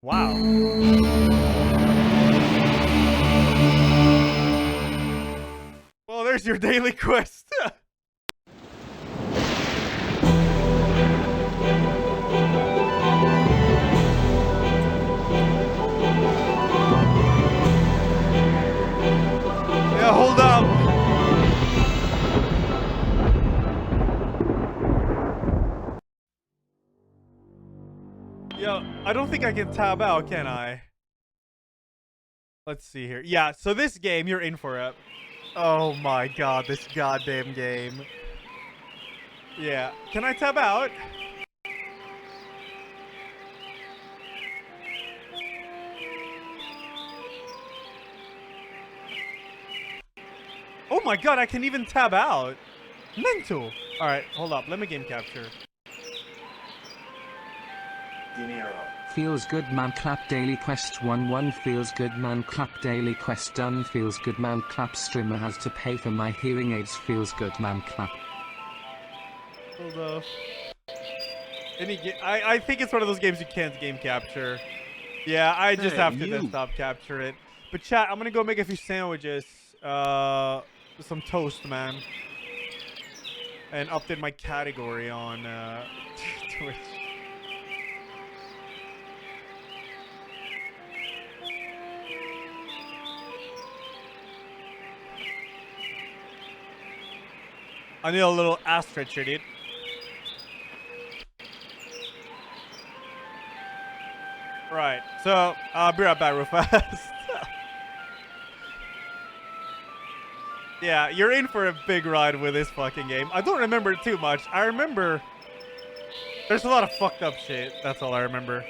Wow. Well, there's your daily quest. Yeah, hold up. Yeah, I don't think I can tab out, can I? Let's see here. Yeah, so this game, you're in for it. Oh my god, this goddamn game. Yeah. Can I tab out? Oh my god, I can even tab out. Mental. Alright, hold up. Let me game capture. Feels good man clap daily quest 1 feels good man clap daily quest done feels good man clap streamer has to pay for my hearing aids feels good man clap. Hold up. I think it's one of those games you can't game capture. Yeah, I just have to desktop capture it. But chat, I'm gonna go make a few sandwiches. Some toast, man. And update my category on Twitch. I need a little ass stretcher, dude. Right. So, I'll be right back real fast. Yeah, you're in for a big ride with this fucking game. I don't remember too much. I remember there's a lot of fucked up shit. That's all I remember.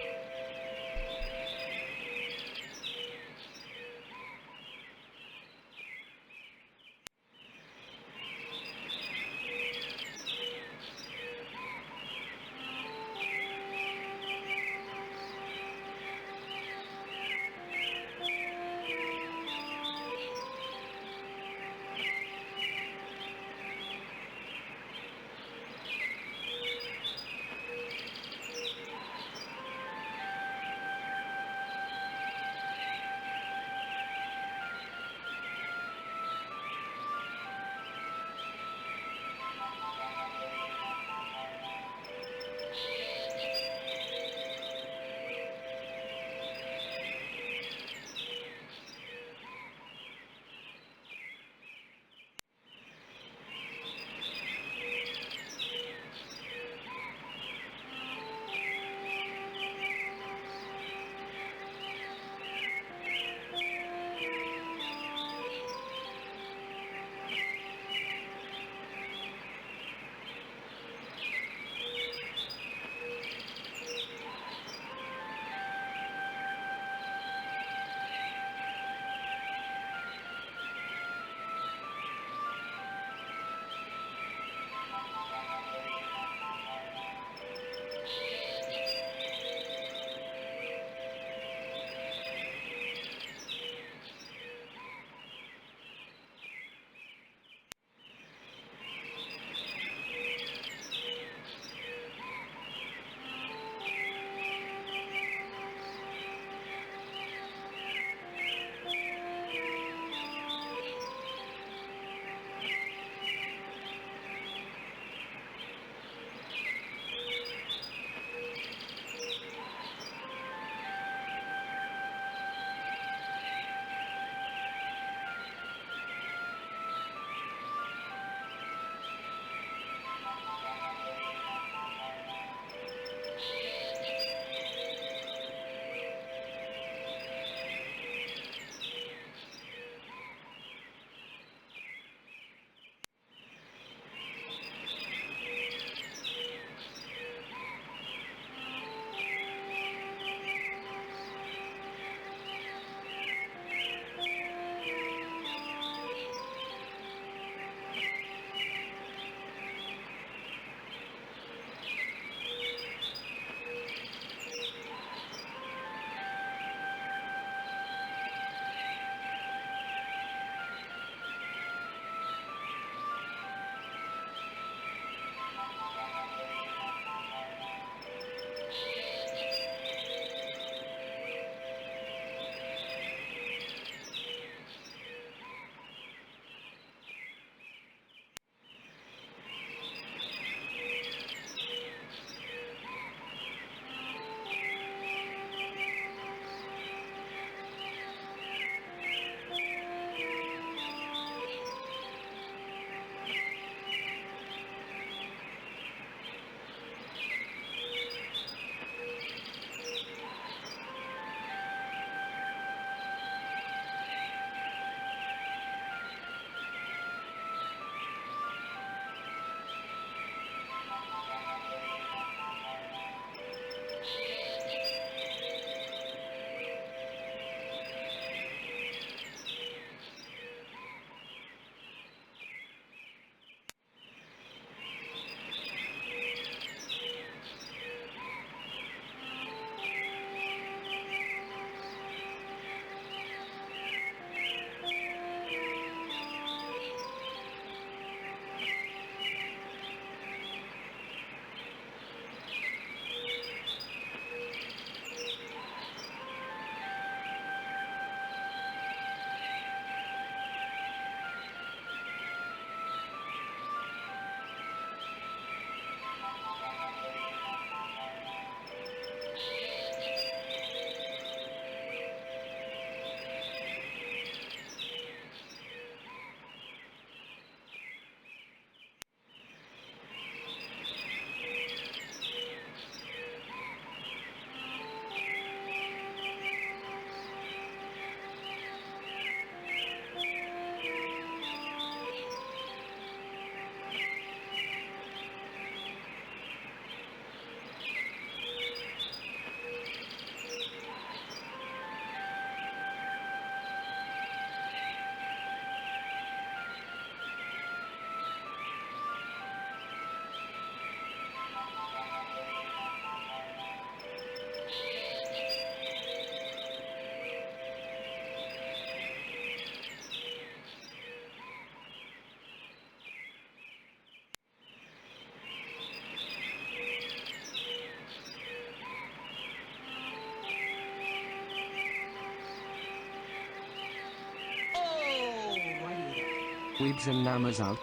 Weebs and Namas out.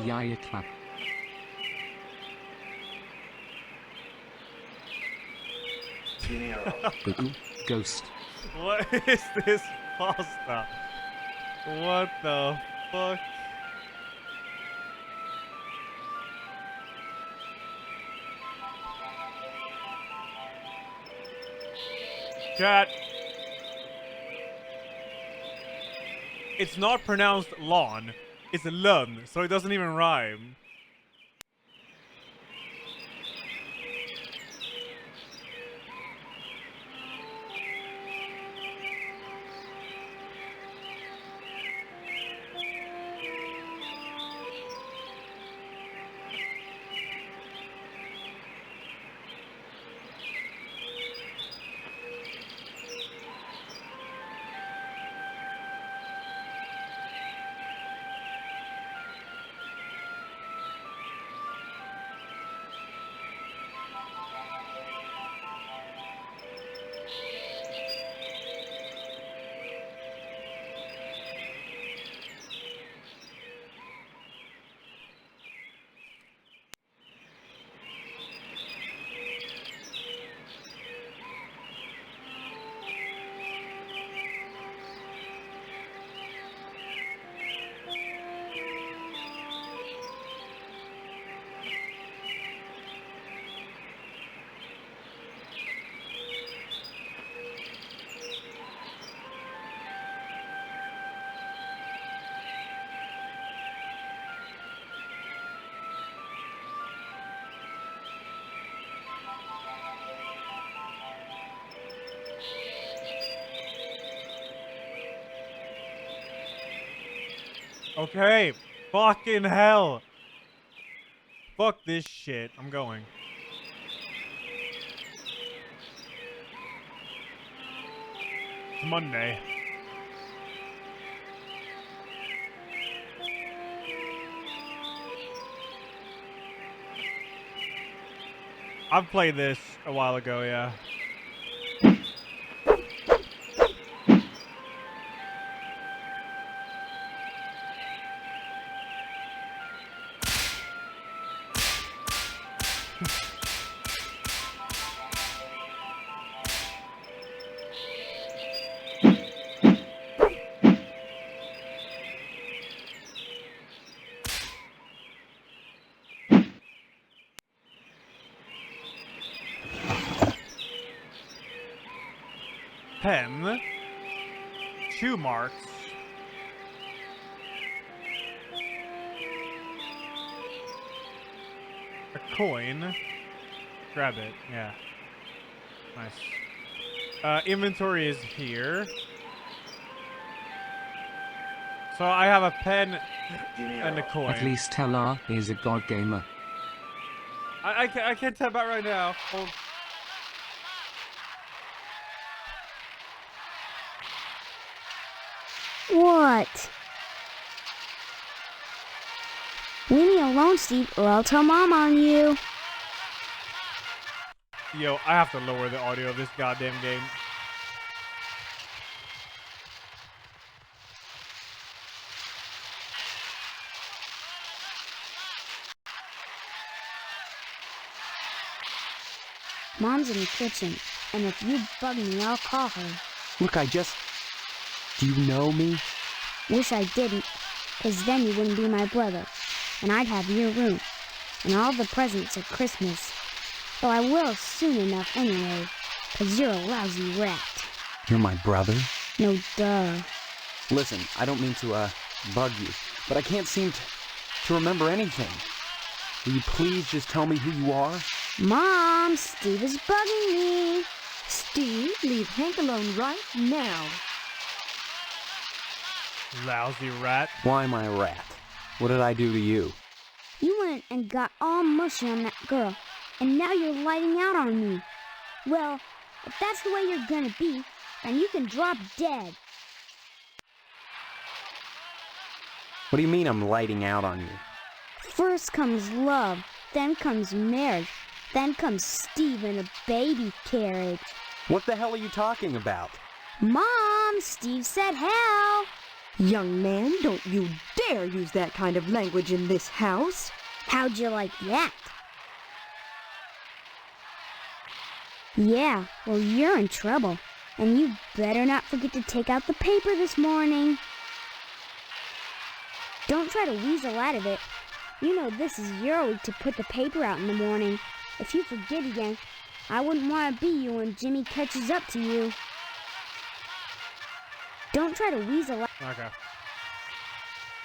Yaya clap. Ooh, ghost. What is this pasta? What the fuck? Chat. It's not pronounced lawn. It's lun, so it doesn't even rhyme. Okay. Fucking hell. Fuck this shit. I'm going. It's Monday. I've played this a while ago, yeah. Pen. Chew marks. A coin. Grab it. Yeah. Nice. Inventory is here. So I have a pen and a coin. At least Ella is a god gamer. I can't tell about right now. Oh. What? Leave me alone, Steve, or I'll tell Mom on you. Yo, I have to lower the audio of this goddamn game. Mom's in the kitchen, and if you bug me, I'll call her. Look, do you know me? Wish I didn't, 'cause then you wouldn't be my brother, and I'd have your room, and all the presents at Christmas. Though I will soon enough anyway, 'cause you're a lousy rat. You're my brother? No duh. Listen, I don't mean to, bug you, but I can't seem to remember anything. Will you please just tell me who you are? Mom, Steve is bugging me. Steve, leave Hank alone right now. Lousy rat. Why am I a rat? What did I do to you? You went and got all mushy on that girl, and now you're lighting out on me. Well, if that's the way you're gonna be, then you can drop dead. What do you mean I'm lighting out on you? First comes love, then comes marriage, then comes Steve in a baby carriage. What the hell are you talking about? Mom, Steve said hell. Young man, don't you dare use that kind of language in this house. How'd you like that? Yeah, well, you're in trouble. And you better not forget to take out the paper this morning. Don't try to weasel out of it. You know this is your week to put the paper out in the morning. If you forget again, I wouldn't want to be you when Jimmy catches up to you. Don't try to weasel out. Okay.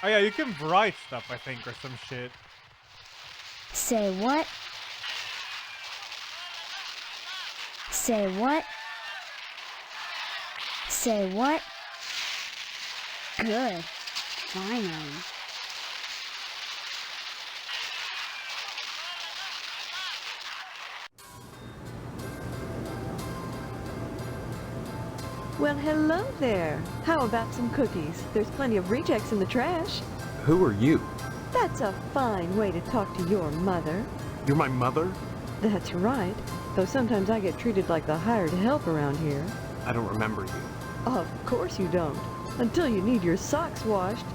Oh yeah, you can write stuff, I think, or some shit. Say what? Say what? Say what? Good. Finally. Well, hello there. How about some cookies? There's plenty of rejects in the trash. Who are you? That's a fine way to talk to your mother. You're my mother? That's right. Though sometimes I get treated like the hired help around here. I don't remember you. Of course you don't. Until you need your socks washed.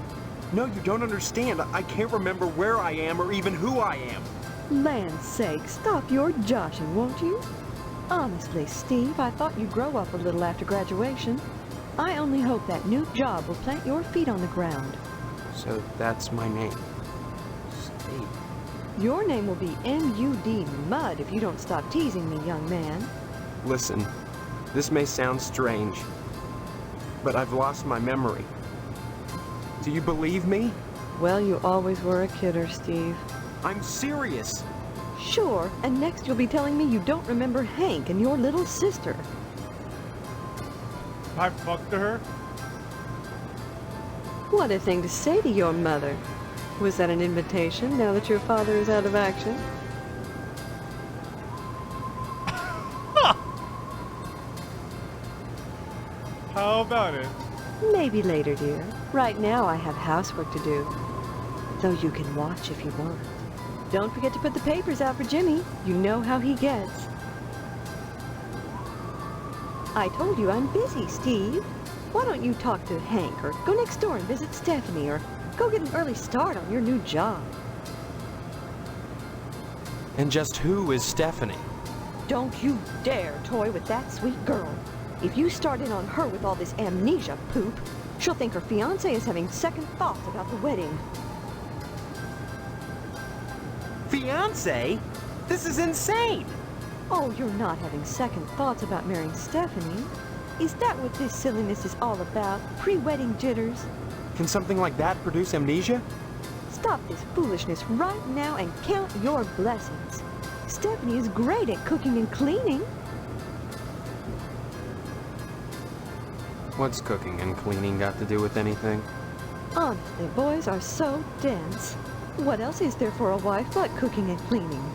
No, you don't understand. I can't remember where I am or even who I am. Land's sake, stop your joshing, won't you? Honestly, Steve, I thought you'd grow up a little after graduation. I only hope that new job will plant your feet on the ground. So that's my name. Steve. Your name will be M.U.D. Mud if you don't stop teasing me, young man. Listen, this may sound strange, but I've lost my memory. Do you believe me? Well, you always were a kidder, Steve. I'm serious. Sure, and next you'll be telling me you don't remember Hank and your little sister. I fucked her? What a thing to say to your mother. Was that an invitation now that your father is out of action? How about it? Maybe later, dear. Right now I have housework to do. Though you can watch if you want. Don't forget to put the papers out for Jimmy. You know how he gets. I told you I'm busy, Steve. Why don't you talk to Hank, or go next door and visit Stephanie, or go get an early start on your new job? And just who is Stephanie? Don't you dare toy with that sweet girl. If you start in on her with all this amnesia poop, she'll think her fiancé is having second thoughts about the wedding. Fiancé? This is insane! Oh, you're not having second thoughts about marrying Stephanie? Is that what this silliness is all about? Pre-wedding jitters? Can something like that produce amnesia? Stop this foolishness right now and count your blessings. Stephanie is great at cooking and cleaning. What's cooking and cleaning got to do with anything? Honestly, boys are so dense. What else is there for a wife but cooking and cleaning?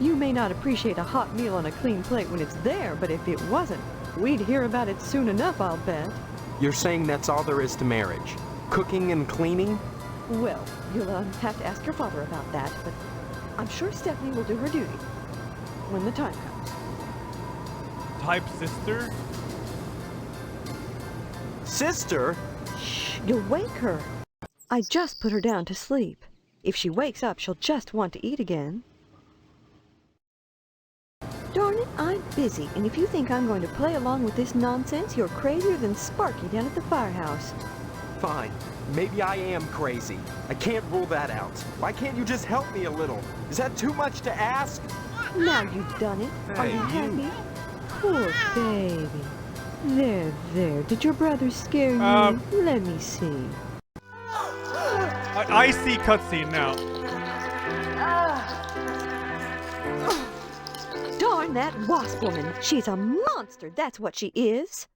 You may not appreciate a hot meal on a clean plate when it's there, but if it wasn't, we'd hear about it soon enough, I'll bet. You're saying that's all there is to marriage? Cooking and cleaning? Well, you'll have to ask your father about that, but I'm sure Stephanie will do her duty when the time comes. Type sister? Sister? Shh, you'll wake her. I just put her down to sleep. If she wakes up, she'll just want to eat again. Darn it, I'm busy, and if you think I'm going to play along with this nonsense, you're crazier than Sparky down at the firehouse. Fine. Maybe I am crazy. I can't rule that out. Why can't you just help me a little? Is that too much to ask? Now you've done it. Are Hey, you you. happy? Poor baby. There. Did your brother scare you? Let me see. I see cutscene now. Darn that wasp woman. She's a monster, that's what she is.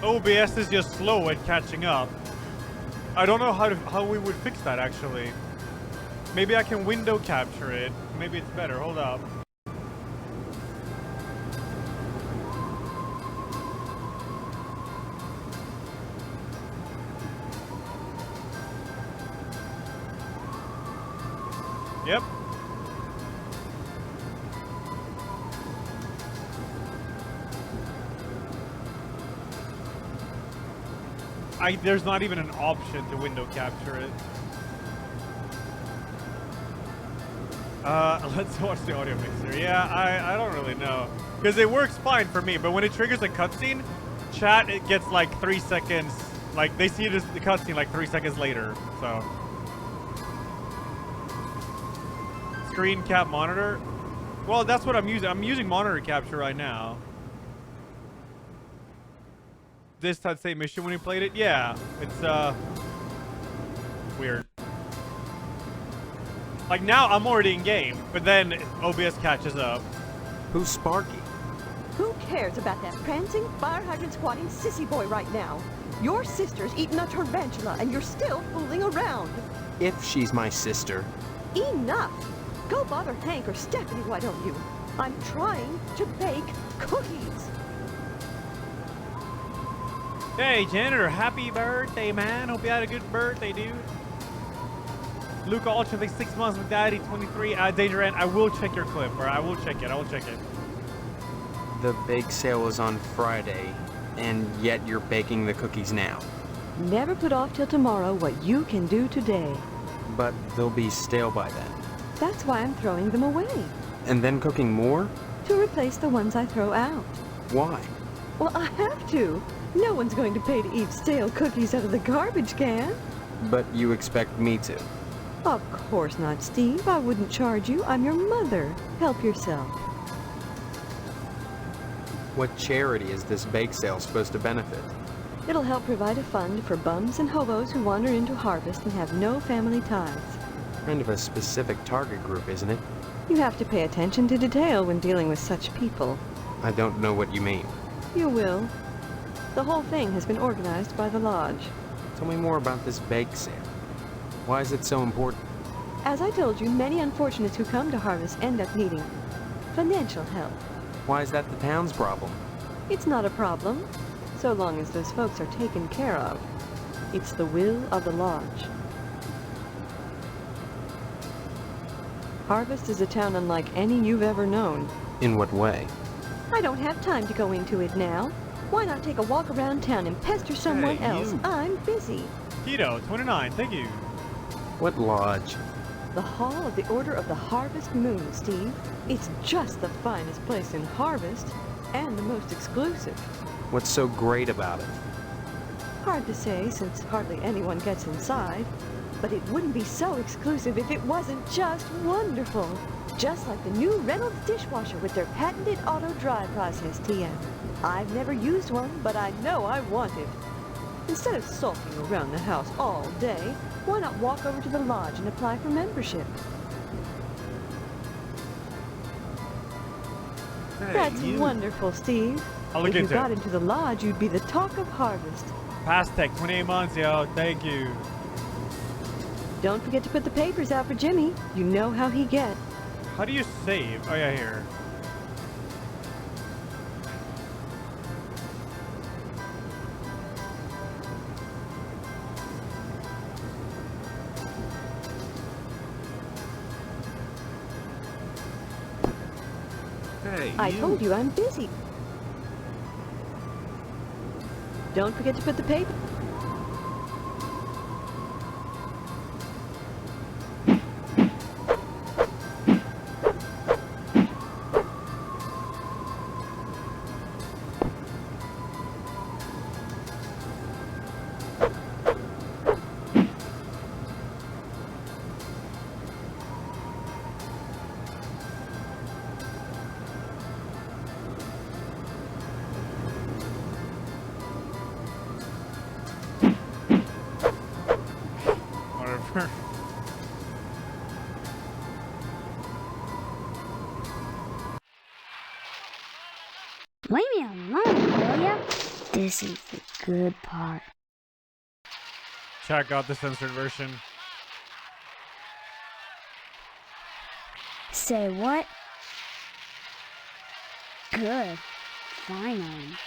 OBS is just slow at catching up. I don't know how we would fix that actually. Maybe I can window capture it. Maybe it's better. Hold up. there's not even an option to window capture it. Let's watch the audio mixer. Yeah, I don't really know. Because it works fine for me, but when it triggers a cutscene, chat, it gets like 3 seconds. Like, they see the cutscene like 3 seconds later, so. Screen cap monitor? Well, that's what I'm using. I'm using monitor capture right now. This that same mission when you played it? Yeah, it's, weird. Like, now I'm already in game, but then OBS catches up. Who's Sparky? Who cares about that prancing, fire hydrant squatting sissy boy right now? Your sister's eating a tarantula and you're still fooling around. If she's my sister. Enough! Go bother Hank or Stephanie, why don't you? I'm trying to bake cookies. Hey, janitor, happy birthday, man. Hope you had a good birthday, dude. Luca Ultra, like 6 months with Daddy, 23. Danger Ant, I will check your clip, or I will check it. I will check it. The bake sale is on Friday, and yet you're baking the cookies now. Never put off till tomorrow what you can do today. But they'll be stale by then. That's why I'm throwing them away. And then cooking more? To replace the ones I throw out. Why? Well, I have to. No one's going to pay to eat stale cookies out of the garbage can. But you expect me to? Of course not, Steve. I wouldn't charge you. I'm your mother. Help yourself. What charity is this bake sale supposed to benefit? It'll help provide a fund for bums and hobos who wander into Harvest and have no family ties. Kind of a specific target group, isn't it? You have to pay attention to detail when dealing with such people. I don't know what you mean. You will. The whole thing has been organized by the Lodge. Tell me more about this bake sale. Why is it so important? As I told you, many unfortunates who come to Harvest end up needing financial help. Why is that the town's problem? It's not a problem, so long as those folks are taken care of. It's the will of the Lodge. Harvest is a town unlike any you've ever known. In what way? I don't have time to go into it now. Why not take a walk around town and pester someone else? I'm busy. Keto, 29, thank you. What lodge? The Hall of the Order of the Harvest Moon, Steve. It's just the finest place in Harvest, and the most exclusive. What's so great about it? Hard to say, since hardly anyone gets inside. But it wouldn't be so exclusive if it wasn't just wonderful. Just like the new Reynolds dishwasher with their patented auto-dry process, TM. I've never used one, but I know I want it. Instead of sulking around the house all day, why not walk over to the lodge and apply for membership? Hey, That's wonderful, Steve. I'll look if you into got it. into the lodge, you'd be the talk of Harvest. Past Tech, 28 months, yo. Thank you. Don't forget to put the papers out for Jimmy. You know how he gets. How do you save? Oh, yeah, here. Hey, I told you I'm busy. Don't forget to put the paper. Whatever. Leave me alone, will ya? This is the good part. Check out the censored version. Say what? Good. Finally.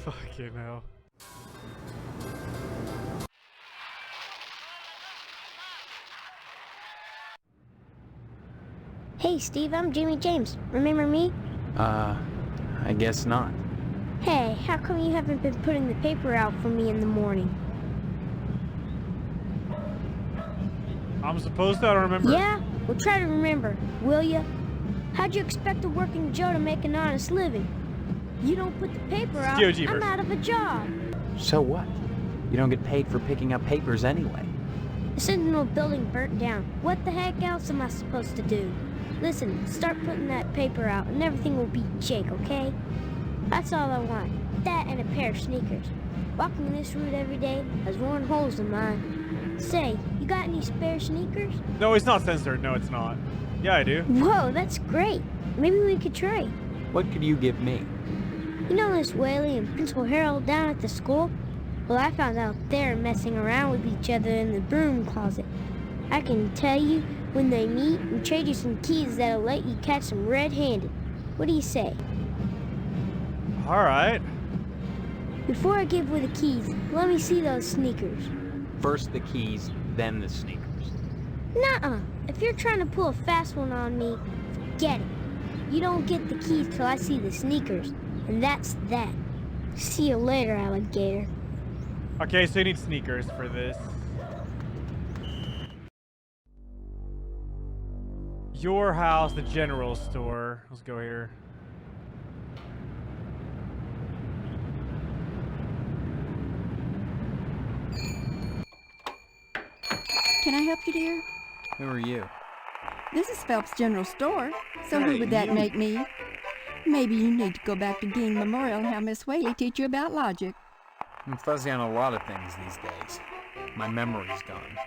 Fucking hell. Hey, Steve, I'm Jimmy James. Remember me? I guess not. Hey, how come you haven't been putting the paper out for me in the morning? I'm supposed to? I don't remember. Yeah? Well, try to remember, will ya? How'd you expect a working Joe to make an honest living? You don't put the paper out, I'm out of a job. So what? You don't get paid for picking up papers anyway. The Sentinel building burnt down. What the heck else am I supposed to do? Listen, start putting that paper out and everything will be jake, okay? That's all I want. That and a pair of sneakers. Walking this route every day has worn holes in mine. Say, you got any spare sneakers? No, it's not censored. No, it's not. Yeah, I do. Whoa, that's great. Maybe we could trade. What could you give me? You know Miss Whaley and Principal Harold down at the school? Well, I found out they're messing around with each other in the broom closet. I can tell you when they meet and trade you some keys that'll let you catch them red-handed. What do you say? All right. Before I give away the keys, let me see those sneakers. First the keys, then the sneakers. Nuh-uh. If you're trying to pull a fast one on me, forget it. You don't get the keys till I see the sneakers, and that's that. See you later, alligator. Okay, so you need sneakers for this. Your house, the general store. Let's go here. Can I help you, dear? Who are you? This is Phelps General Store, so Hey, who would that you. make me? Maybe you need to go back to Dean Memorial and have Miss Whaley teach you about logic. I'm fuzzy on a lot of things these days. My memory's gone.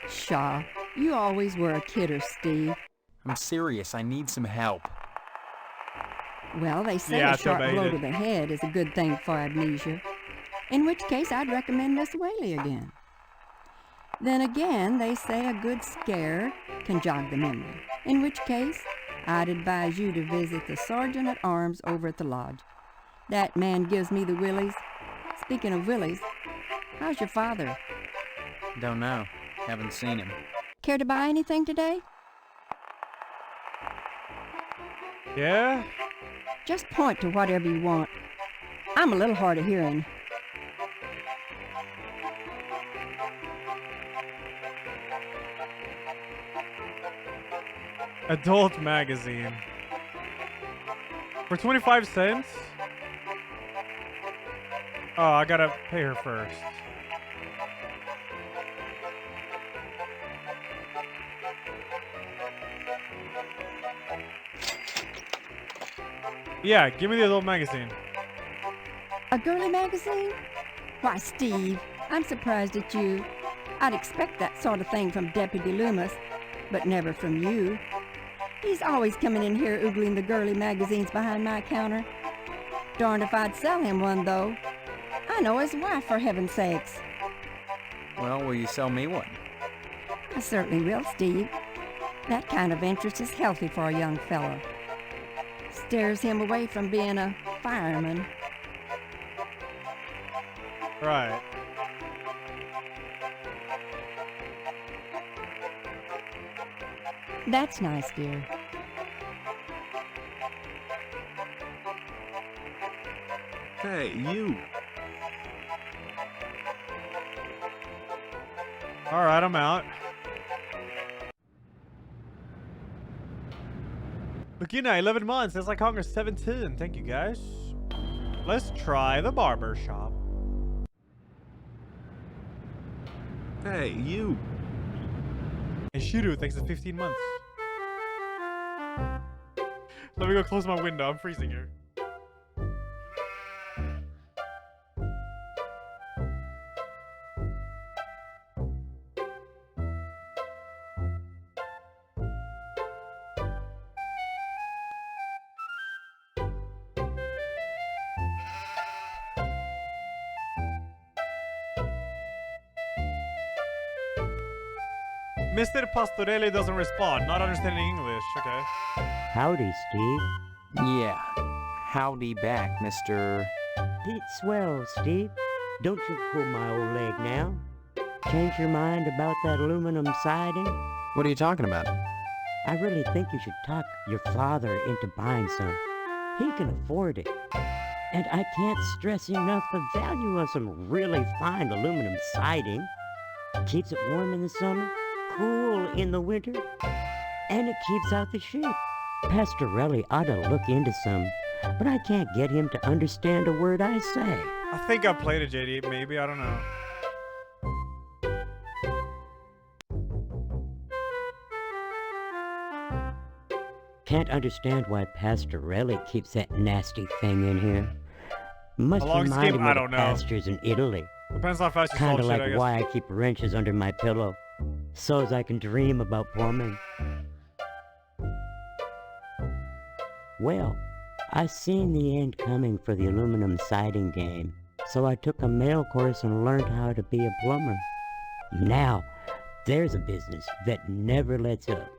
Pshaw, you always were a kidder, Steve. I'm serious, I need some help. Well, they say Yeah, a sharp so blow baited. to the head is a good thing for amnesia. In which case, I'd recommend Miss Whaley again. Then again, they say a good scare can jog the memory. In which case, I'd advise you to visit the Sergeant at Arms over at the lodge. That man gives me the willies. Speaking of willies, how's your father? Don't know. Haven't seen him. Care to buy anything today? Yeah? Just point to whatever you want. I'm a little hard of hearing. Adult magazine. For 25 cents? Oh, I gotta pay her first. Yeah, give me the adult magazine. A girly magazine? Why, Steve, I'm surprised at you. I'd expect that sort of thing from Deputy Loomis, but never from you. He's always coming in here oogling the girly magazines behind my counter. Darned if I'd sell him one, though. I know his wife, for heaven's sakes. Well, will you sell me one? I certainly will, Steve. That kind of interest is healthy for a young fellow. Steers him away from being a fireman. Right. That's nice, dear. Hey, you. Alright, I'm out. Laguna, 11 months. That's like Congress 17. Thank you, guys. Let's try the barber shop. Hey, you. And Shiru thanks for 15 months. Let me go close my window. I'm freezing here. Mr. Pastorelli doesn't respond. Not understanding English. Okay. Howdy, Steve. Yeah. Howdy back, Mr. Pete swell, Steve. Don't you pull my old leg now. Change your mind about that aluminum siding? What are you talking about? I really think you should talk your father into buying some. He can afford it. And I can't stress enough the value of some really fine aluminum siding. Keeps it warm in the summer, cool in the winter, and it keeps out the sheep. Pastorelli ought to look into some, but I can't get him to understand a word I say. I think I played it, JD. Maybe, I don't know. Can't understand why Pastorelli keeps that nasty thing in here. Must How long's the remind game? him I of the don't know. pastures in Italy. Depends how fast you Kinda solve like shit, I guess. why I keep wrenches under my pillow, so as I can dream about plumbing. Well, I seen the end coming for the aluminum siding game, so I took a mail course and learned how to be a plumber. Now, there's a business that never lets up.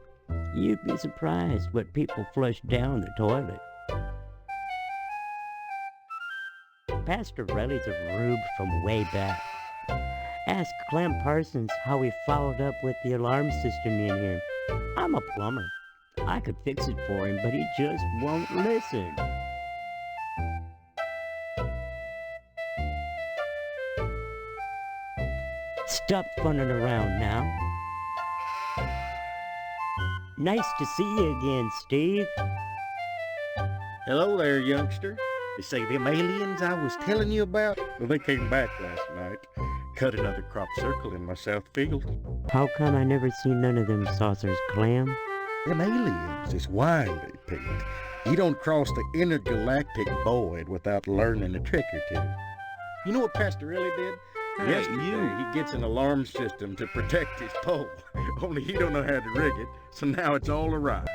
You'd be surprised what people flush down the toilet. Pastorelli's a rube from way back. Ask Clem Parsons how he followed up with the alarm system in here. I'm a plumber. I could fix it for him, but he just won't listen. Stop funning around now. Nice to see you again, Steve. Hello there, youngster. They say them aliens I was telling you about? Well, they came back last night. Cut another crop circle in my south field. How come I never seen none of them saucers, Clem? Them aliens is wily, Pete. You don't cross the intergalactic void without learning a trick or two. You know what Pastorelli did? Hey, Yesterday, you. he gets an alarm system to protect his pole. Only he don't know how to rig it, so now it's all awry.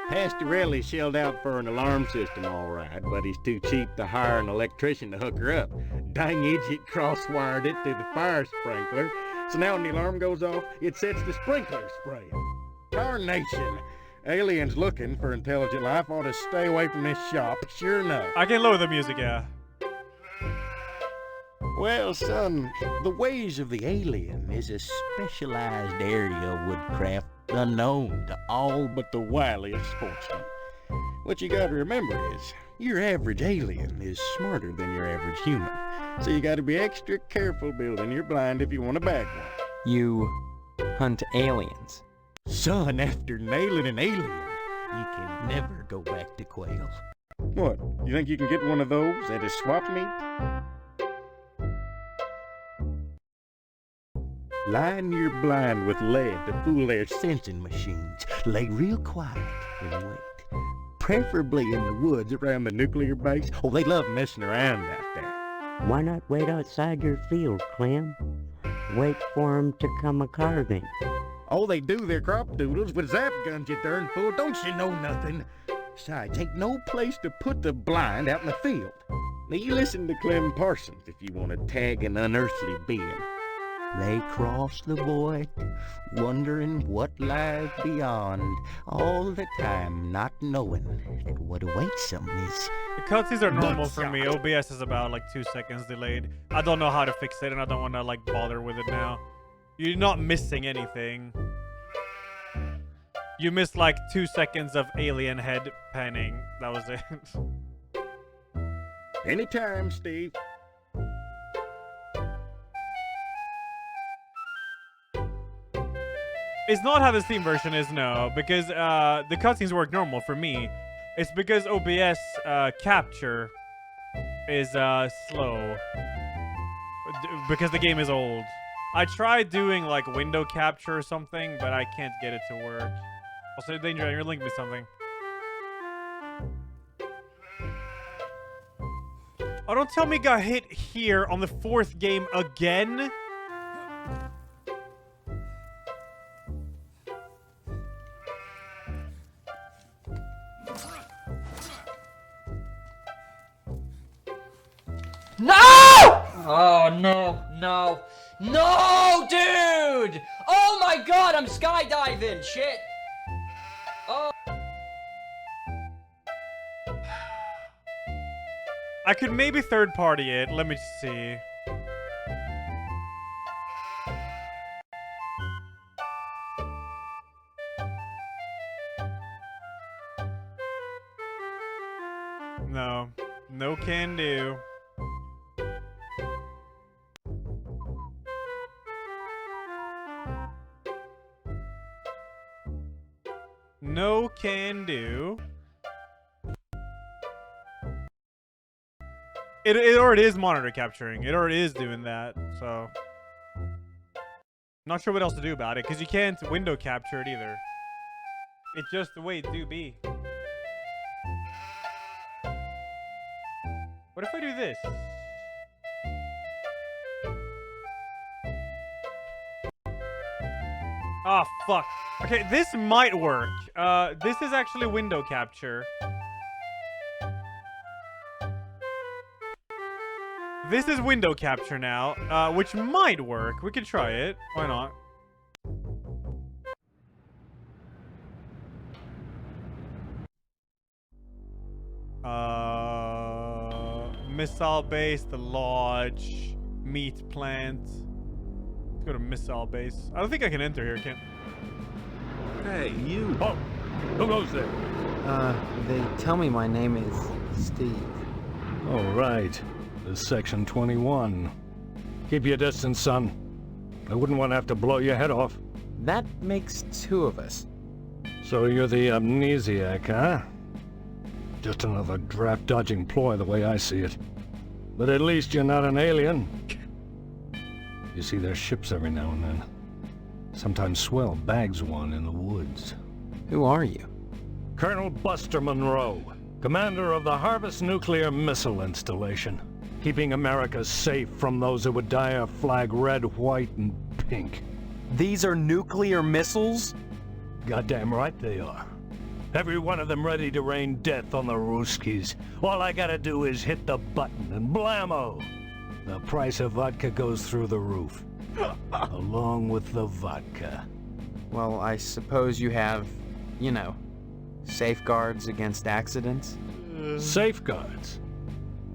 Pastorelli shelled out for an alarm system, all right, but he's too cheap to hire an electrician to hook her up. Dang idiot cross-wired it through the fire sprinkler, so now when the alarm goes off, it sets the sprinkler spraying. Tarnation! Aliens looking for intelligent life ought to stay away from this shop, sure enough. I can lower the music, yeah. Well, son, the ways of the alien is a specialized area of woodcraft unknown to all but the wiliest sportsmen. What you gotta remember is, your average alien is smarter than your average human. So you gotta be extra careful building your blind if you want to bag one. You hunt aliens. Son, after nailing an alien, you can never go back to quail. What, you think you can get one of those at a swap meet? Line your blind with lead to fool their sensing machines. Lay real quiet and wait. Preferably in the woods around the nuclear base. Oh, they love messing around out there. Why not wait outside your field, Clem? Wait for 'em to come a-carving. Oh, they do their crop doodles with zap guns, you darn fool. Don't you know nothing? Besides, ain't no place to put the blind out in the field. Now, you listen to Clem Parsons if you want to tag an unearthly being. They cross the void, wondering what lies beyond, all the time not knowing that what awaits them is... The cutscenes are normal for Buckshot. me. OBS is about like 2 seconds delayed. I don't know how to fix it, and I don't want to like bother with it now. You're not missing anything. You missed like 2 seconds of alien head panning. That was it. Anytime, Steve. It's not how the Steam version is, no, because the cutscenes work normal for me. It's because OBS capture is slow because the game is old. I tried doing like window capture or something, but I can't get it to work. Also, Danger, you're linking me something. Oh, don't tell me it got hit here on the 4th game again. No! Oh, no, no. No, dude! Oh my god, I'm skydiving! Shit! Oh. I could maybe third party it. Let me see. No. No can do. No can do. It already is monitor capturing. It already is doing that, so. Not sure what else to do about it, because you can't window capture it either. It's just the way it do be. What if I do this? Ah, fuck. Okay, this might work. This is actually window capture. This is window capture now, which might work. We could try it. Why not? Missile base, the lodge, meat plant. Let's go to missile base. I don't think I can enter here, can? Hey, you. Oh, who goes there? They tell me my name is Steve. All right. This is Section 21. Keep your distance, son. I wouldn't want to have to blow your head off. That makes two of us. So you're the amnesiac, huh? Just another draft-dodging ploy the way I see it. But at least you're not an alien. You see their ships every now and then. Sometimes Swell bags one in the woods. Who are you? Colonel Buster Monroe, commander of the Harvest Nuclear Missile Installation. Keeping America safe from those who would dye our flag red, white, and pink. These are nuclear missiles? Goddamn right they are. Every one of them ready to rain death on the Ruskies. All I gotta do is hit the button and blammo! The price of vodka goes through the roof. Along with the vodka. Well, I suppose you have, you know, safeguards against accidents? Safeguards?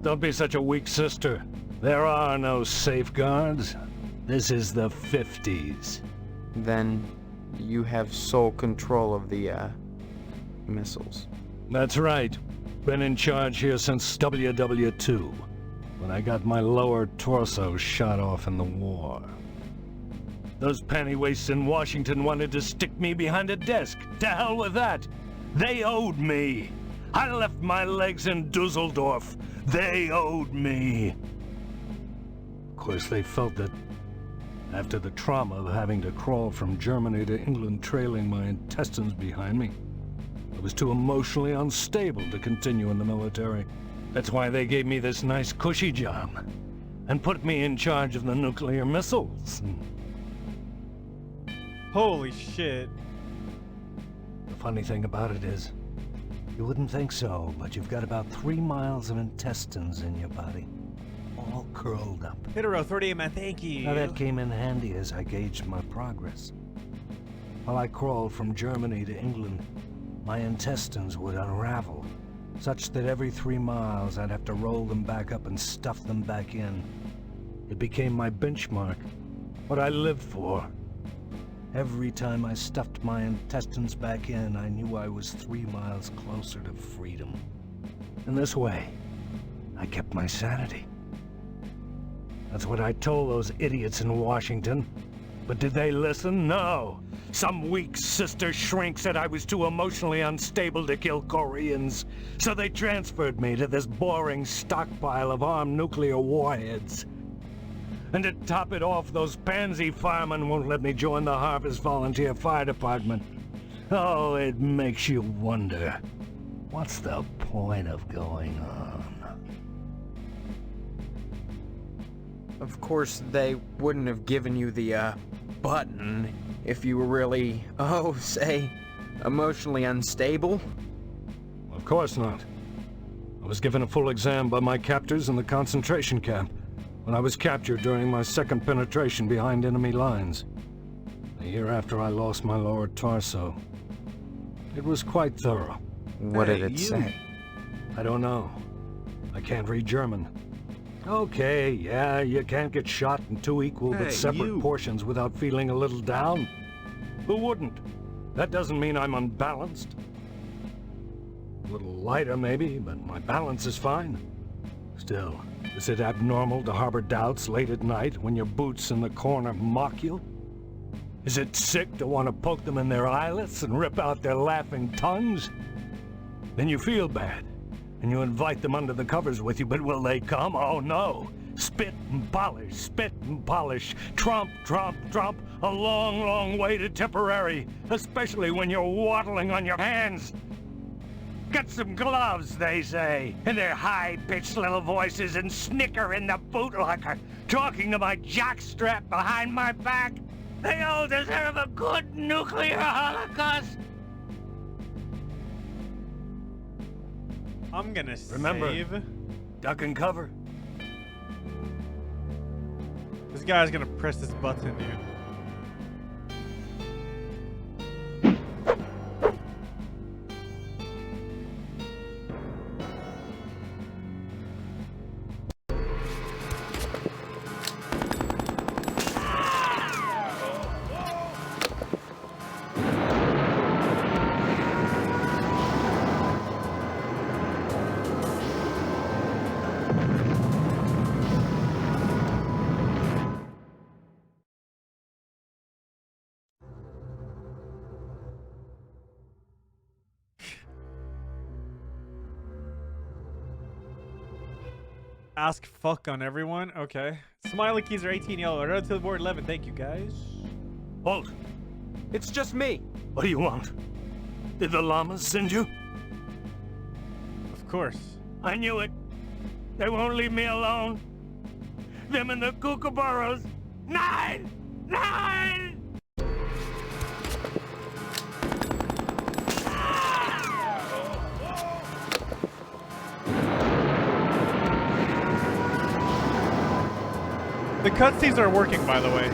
Don't be such a weak sister. There are no safeguards. This is the 50s. Then you have sole control of the, missiles. That's right. Been in charge here since WW2, when I got my lower torso shot off in the war. Those pantywaists in Washington wanted to stick me behind a desk. To hell with that. They owed me. I left my legs in Dusseldorf. They owed me. Of course, they felt that after the trauma of having to crawl from Germany to England trailing my intestines behind me, I was too emotionally unstable to continue in the military. That's why they gave me this nice cushy job and put me in charge of the nuclear missiles. Holy shit. The funny thing about it is, you wouldn't think so, but you've got about 3 miles of intestines in your body, all curled up. Hit a row 38, man. Thank you. Now that came in handy as I gauged my progress. While I crawled from Germany to England, my intestines would unravel, such that every 3 miles I'd have to roll them back up and stuff them back in. It became my benchmark, what I lived for. Every time I stuffed my intestines back in, I knew I was 3 miles closer to freedom. In this way, I kept my sanity. That's what I told those idiots in Washington. But did they listen? No. Some weak sister shrink said I was too emotionally unstable to kill Koreans, so they transferred me to this boring stockpile of armed nuclear warheads. And to top it off, those pansy firemen won't let me join the Harvest Volunteer Fire Department. Oh, it makes you wonder, what's the point of going on? Of course, they wouldn't have given you the, button if you were really, say, emotionally unstable? Of course not. I was given a full exam by my captors in the concentration camp when I was captured during my second penetration behind enemy lines. A year after I lost my lower torso. It was quite thorough. What did it say? I don't know. I can't read German. Okay, yeah, you can't get shot in two equal but separate portions without feeling a little down. Who wouldn't? That doesn't mean I'm unbalanced. A little lighter, maybe, but my balance is fine. Still, is it abnormal to harbor doubts late at night when your boots in the corner mock you? Is it sick to want to poke them in their eyelets and rip out their laughing tongues? Then you feel bad, and you invite them under the covers with you, but will they come? Oh no! Spit and polish, tromp, tromp, tromp, a long, long way to Tipperary, especially when you're waddling on your hands. Get some gloves, they say, in their high-pitched little voices, and snicker in the bootlocker, talking to my jockstrap behind my back. They all deserve a good nuclear holocaust. I'm gonna Remember, save. Duck and cover. This guy's gonna press this button, dude. Ask fuck on everyone. Okay. Smiley keys are 18 yellow. Run to the board 11. Thank you, guys. Halt. It's just me. What do you want? Did the llamas send you? Of course. I knew it. They won't leave me alone. Them and the kookaburras. 9! 9! The cutscenes are working, by the way.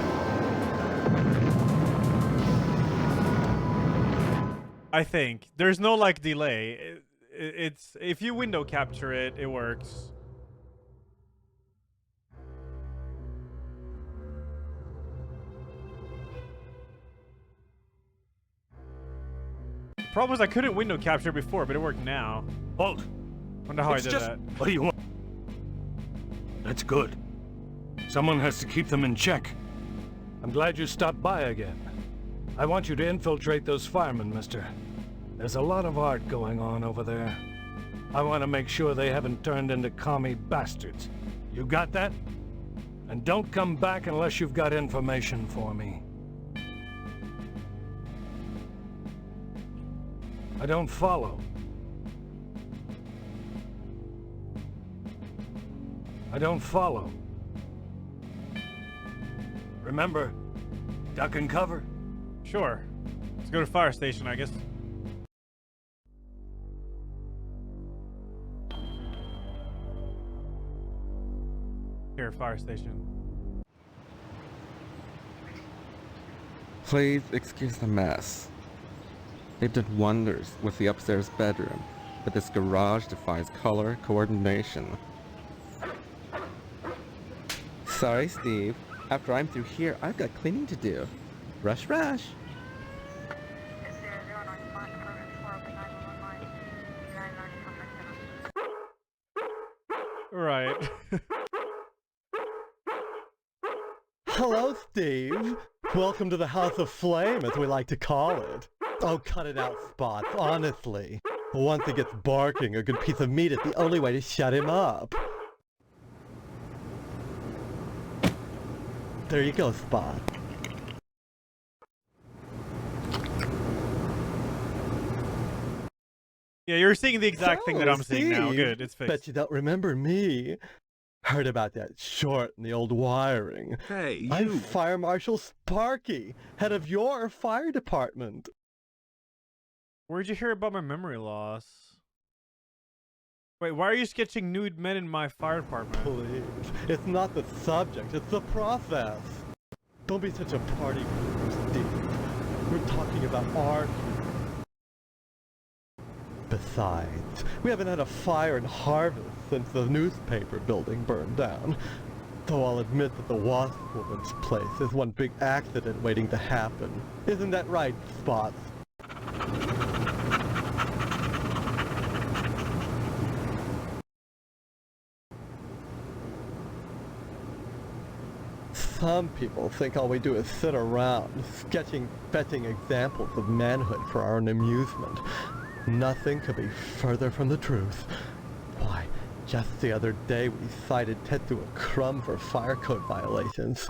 I think. There's no, like, delay. It's... If you window capture it, it works. The problem is I couldn't window capture before, but it worked now. Halt! Wonder how I did that. What do you want? That's good. Someone has to keep them in check. I'm glad you stopped by again. I want you to infiltrate those firemen, mister. There's a lot of art going on over there. I want to make sure they haven't turned into commie bastards. You got that? And don't come back unless you've got information for me. I don't follow. I don't follow. Remember, duck and cover. Sure. Let's go to fire station, I guess. Here, fire station. Please excuse the mess. They've done wonders with the upstairs bedroom, but this garage defies color coordination. Sorry, Steve. After I'm through here, I've got cleaning to do. Rush, rush. Right. Hello, Steve. Welcome to the House of Flame, as we like to call it. Oh, cut it out, Spots, honestly. Once he gets barking, a good piece of meat is the only way to shut him up. There you go, Spot. Yeah, you're seeing the exact thing that I'm seeing now. Steve, Good, it's fixed. Bet you don't remember me. Heard about that short in the old wiring. Hey, you... I'm Fire Marshal Sparky, head of your fire department. Where'd you hear about my memory loss? Wait, why are you sketching nude men in my fire department? Please, it's not the subject, it's the process. Don't be such a party pooper, Steve. We're talking about art. Besides, we haven't had a fire in Harvest since the newspaper building burned down. Though I'll admit that the Wasp Woman's place is one big accident waiting to happen. Isn't that right, Spots? Some people think all we do is sit around, fetching examples of manhood for our own amusement. Nothing could be further from the truth. Why, just the other day we cited Tetsu a Crumb for fire code violations.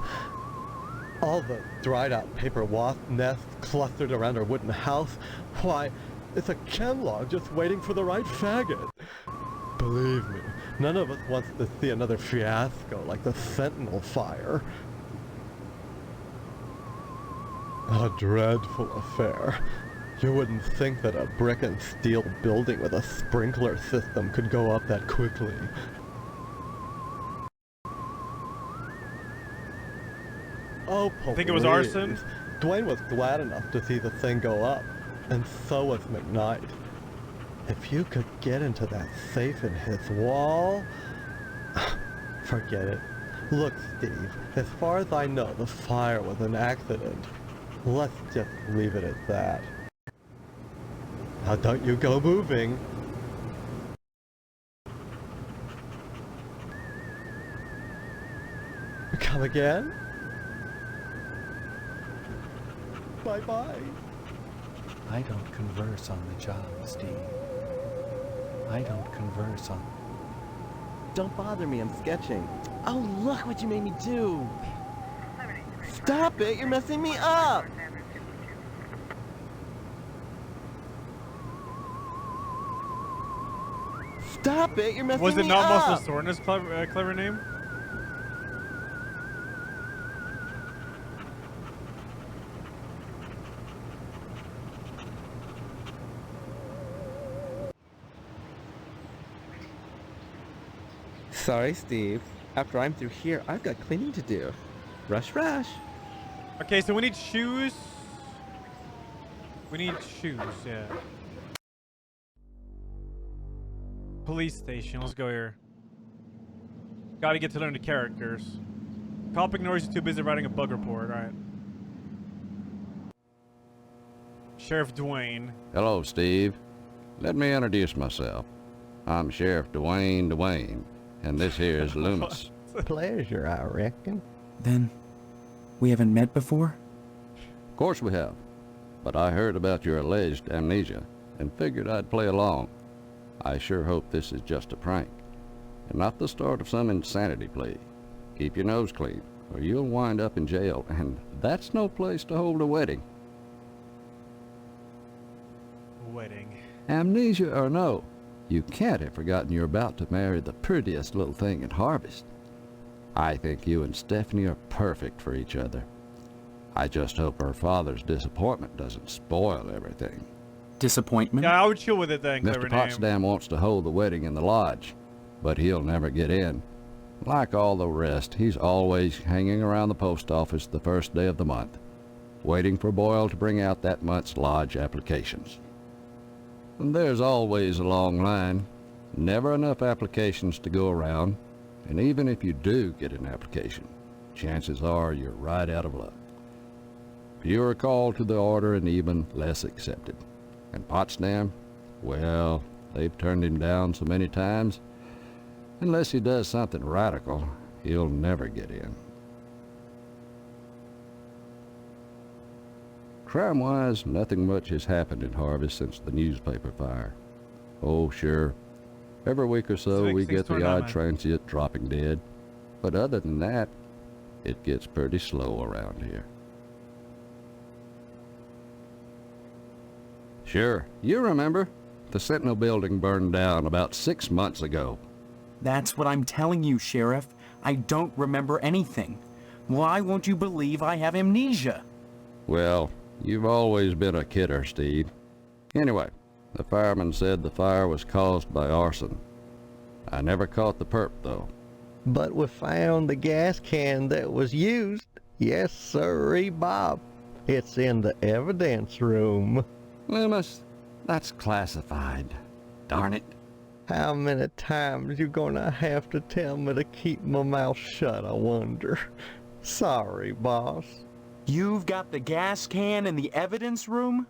All the dried out paper wasp nests clustered around our wooden house. Why, it's a chemlog just waiting for the right faggot. Believe me, none of us wants to see another fiasco like the Sentinel fire. A dreadful affair. You wouldn't think that a brick and steel building with a sprinkler system could go up that quickly. Oh, please. Think it was arson? Dwayne was glad enough to see the thing go up, and so was McKnight. If you could get into that safe in his wall... Forget it. Look, Steve, as far as I know, the fire was an accident. Let's just leave it at that. Now don't you go moving. Come again? Bye-bye. I don't converse on the job, Steve. I don't converse on... Don't bother me, I'm sketching. Oh, look what you made me do! Stop it, you're messing me up! Stop it, you're messing me up! Was it not Muscle Soreness clever name? Sorry, Steve. After I'm through here, I've got cleaning to do. Rush, rush. Okay, so we need shoes. We need shoes, yeah. Police station, let's go here. Gotta get to learn the characters. Cop ignores you, too busy writing a bug report, alright. Sheriff Dwayne. Hello, Steve. Let me introduce myself. I'm Sheriff Dwayne, and this here is Loomis. Pleasure, I reckon. Then, we haven't met before? Of course we have. But I heard about your alleged amnesia, and figured I'd play along. I sure hope this is just a prank, and not the start of some insanity plea. Keep your nose clean, or you'll wind up in jail, and that's no place to hold a wedding. Wedding. Amnesia or no, you can't have forgotten you're about to marry the prettiest little thing in Harvest. I think you and Stephanie are perfect for each other. I just hope her father's disappointment doesn't spoil everything. Disappointment? Yeah, I would chill with it then, clever Mr. name. Potsdam wants to hold the wedding in the lodge, but he'll never get in. Like all the rest, he's always hanging around the post office the first day of the month, waiting for Boyle to bring out that month's lodge applications. And there's always a long line, never enough applications to go around, and even if you do get an application, chances are you're right out of luck. Fewer called to the order and even less accepted. And Potsdam, well, they've turned him down so many times, unless he does something radical, he'll never get in. Crime-wise, nothing much has happened in Harvest since the newspaper fire. Oh, sure, every week or so we get the odd transient dropping dead, but other than that, it gets pretty slow around here. Sure, you remember. The Sentinel building burned down about 6 months ago. That's what I'm telling you, Sheriff. I don't remember anything. Why won't you believe I have amnesia? Well, you've always been a kidder, Steve. Anyway, the fireman said the fire was caused by arson. I never caught the perp, though. But we found the gas can that was used. Yes, sirree, Bob. It's in the evidence room. Loomis, that's classified. darn it. How many times you gonna have to tell me to keep my mouth shut, I wonder? Sorry, boss. You've got the gas can in the evidence room?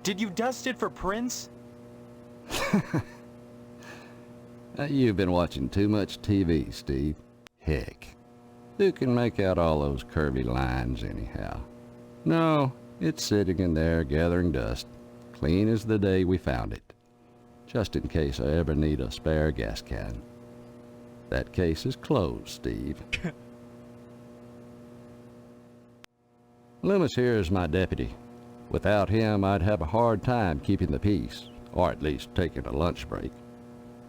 Did you dust it for prints? You've been watching too much TV, Steve. Heck, who can make out all those curvy lines anyhow? No, it's sitting in there gathering dust, clean as the day we found it. Just in case I ever need a spare gas can. That case is closed, Steve. Loomis here is my deputy. Without him, I'd have a hard time keeping the peace, or at least taking a lunch break.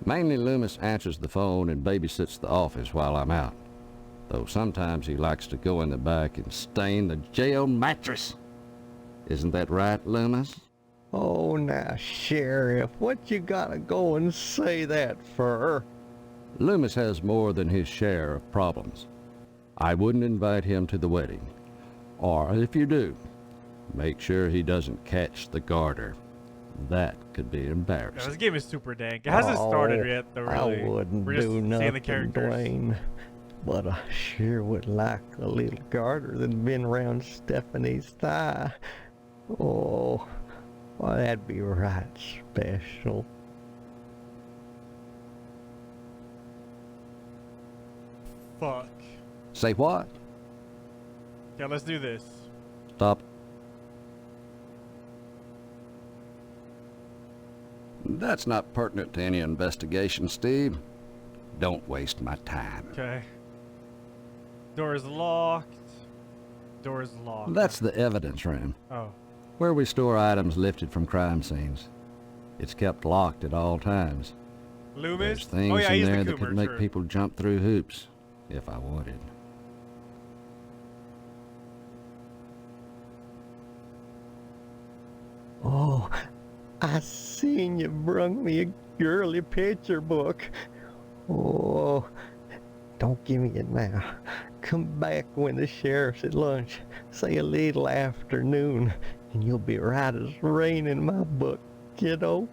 Mainly Loomis answers the phone and babysits the office while I'm out, though sometimes he likes to go in the back and stain the jail mattress. Isn't that right, Loomis? Oh, now, Sheriff, what you gotta go and say that for? Loomis has more than his share of problems. I wouldn't invite him to the wedding. Or, if you do, make sure he doesn't catch the garter. That could be embarrassing. Yeah, this game is super dank. It hasn't started yet, though, really. I wouldn't We're just do seeing nothing, the characters. Dwayne. But I sure would like a little garter than been around Stephanie's thigh. Oh, well, that'd be right special. Fuck. Say what? Yeah, let's do this. Stop. That's not pertinent to any investigation, Steve. Don't waste my time. Okay. Door is locked. Door is locked. That's the evidence room. Oh. Where we store items lifted from crime scenes. It's kept locked at all times. Loomis? There's things Oh yeah, in he's there the that could Coomer, make sure. people jump through hoops, if I wanted. Oh, I seen you brung me a girly picture book. Oh, don't give me it now. Come back when the sheriff's at lunch. Say a little afternoon, and you'll be right as rain in my book, kiddo.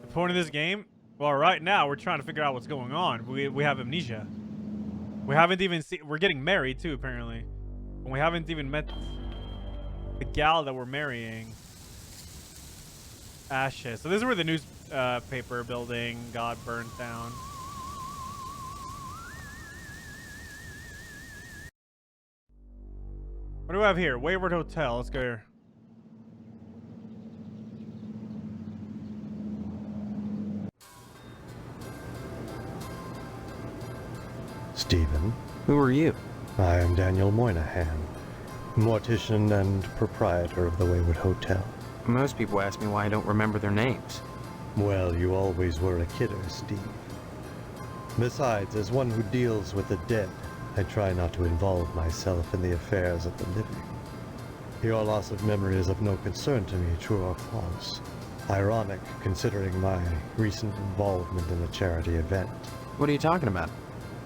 The point of this game? Well, right now we're trying to figure out what's going on. We have amnesia. We haven't even seen. We're getting married too, apparently. And we haven't even met the gal that we're marrying. Ashes. So this is where the newspaper building got burnt down. What do we have here? Wayward Hotel. Let's go here. Stephen? Who are you? I am Daniel Moynihan, mortician and proprietor of the Wayward Hotel. Most people ask me why I don't remember their names. Well, you always were a kidder, Steve. Besides, as one who deals with the dead, I try not to involve myself in the affairs of the living. Your loss of memory is of no concern to me, true or false. Ironic, considering my recent involvement in a charity event. What are you talking about?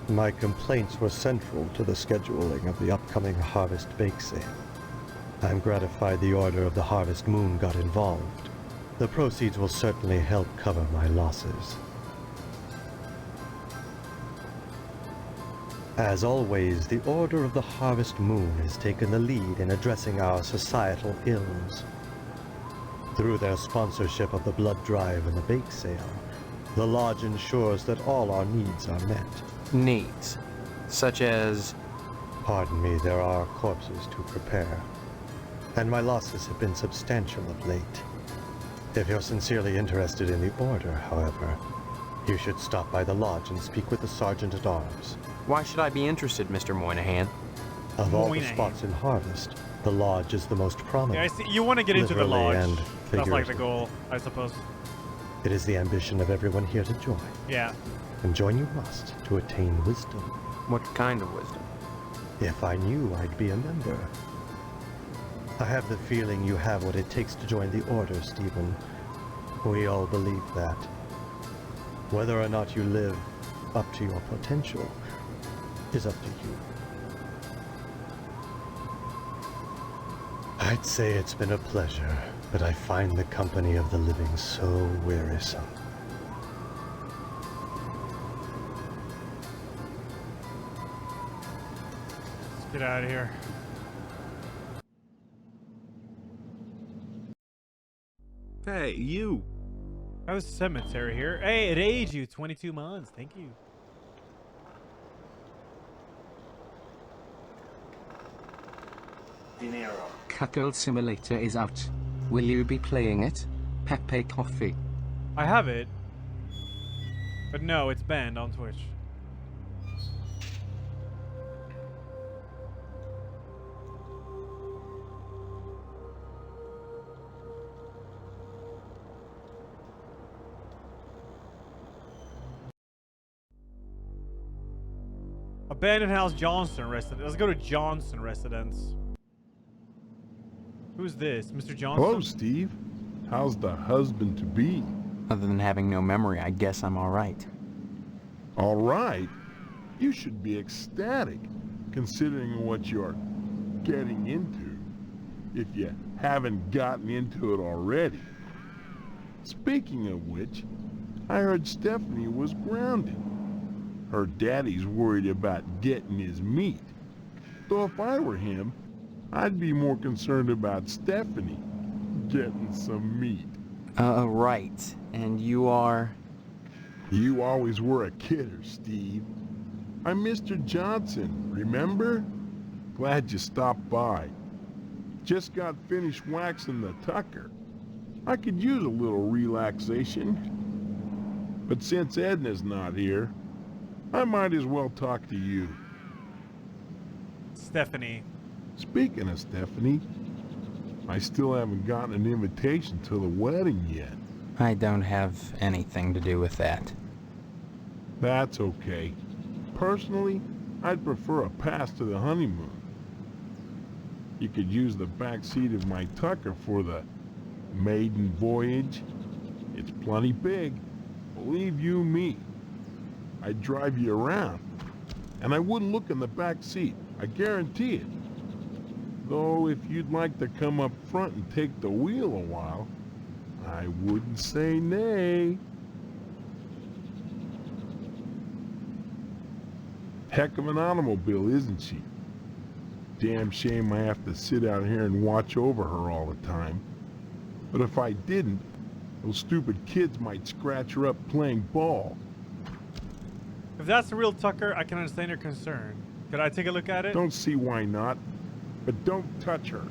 My complaints were central to the scheduling of the upcoming Harvest Bake Sale. I'm gratified the Order of the Harvest Moon got involved. The proceeds will certainly help cover my losses. As always, the Order of the Harvest Moon has taken the lead in addressing our societal ills. Through their sponsorship of the blood drive and the bake sale, the Lodge ensures that all our needs are met. Needs? Such as? Pardon me, there are corpses to prepare. And my losses have been substantial of late. If you're sincerely interested in the Order, however, you should stop by the Lodge and speak with the Sergeant-at-Arms. Why should I be interested, Mr. Moynihan? Of all the spots in Harvest, the Lodge is the most prominent. Yeah, I see. You want to get into the literally Lodge. and That's like the figuratively. goal, I suppose. It is the ambition of everyone here to join. Yeah. And join you must to attain wisdom. What kind of wisdom? If I knew, I'd be a member. I have the feeling you have what it takes to join the Order, Stephen. We all believe that. Whether or not you live up to your potential is up to you. I'd say it's been a pleasure, but I find the company of the living so wearisome. Let's get out of here. Hey, you! I have a cemetery here. Hey, it aged you 22 months. Thank you. Cuckold Simulator is out. Will you be playing it? Pepe Coffee. I have it. But no, it's banned on Twitch. Abandoned House Johnston Residence. Let's go to Johnston Residence. Who's this? Mr. Johnston? Hello, Steve. How's the husband-to-be? Other than having no memory, I guess I'm alright. Alright? You should be ecstatic, considering what you're getting into, if you haven't gotten into it already. Speaking of which, I heard Stephanie was grounded. Her daddy's worried about getting his meat. Though if I were him, I'd be more concerned about Stephanie getting some meat. Right. And you are? You always were a kidder, Steve. I'm Mr. Johnson, remember? Glad you stopped by. Just got finished waxing the tucker. I could use a little relaxation. But since Edna's not here, I might as well talk to you. Stephanie. Speaking of Stephanie, I still haven't gotten an invitation to the wedding yet. I don't have anything to do with that. That's okay. Personally, I'd prefer a pass to the honeymoon. You could use the back seat of my Tucker for the maiden voyage. It's plenty big, believe you me. I'd drive you around, and I wouldn't look in the back seat, I guarantee it. Though if you'd like to come up front and take the wheel a while, I wouldn't say nay. Heck of an automobile, isn't she? Damn shame I have to sit out here and watch over her all the time. But if I didn't, those stupid kids might scratch her up playing ball. If that's the real Tucker, I can understand your concern. Could I take a look at it? Don't see why not, but don't touch her.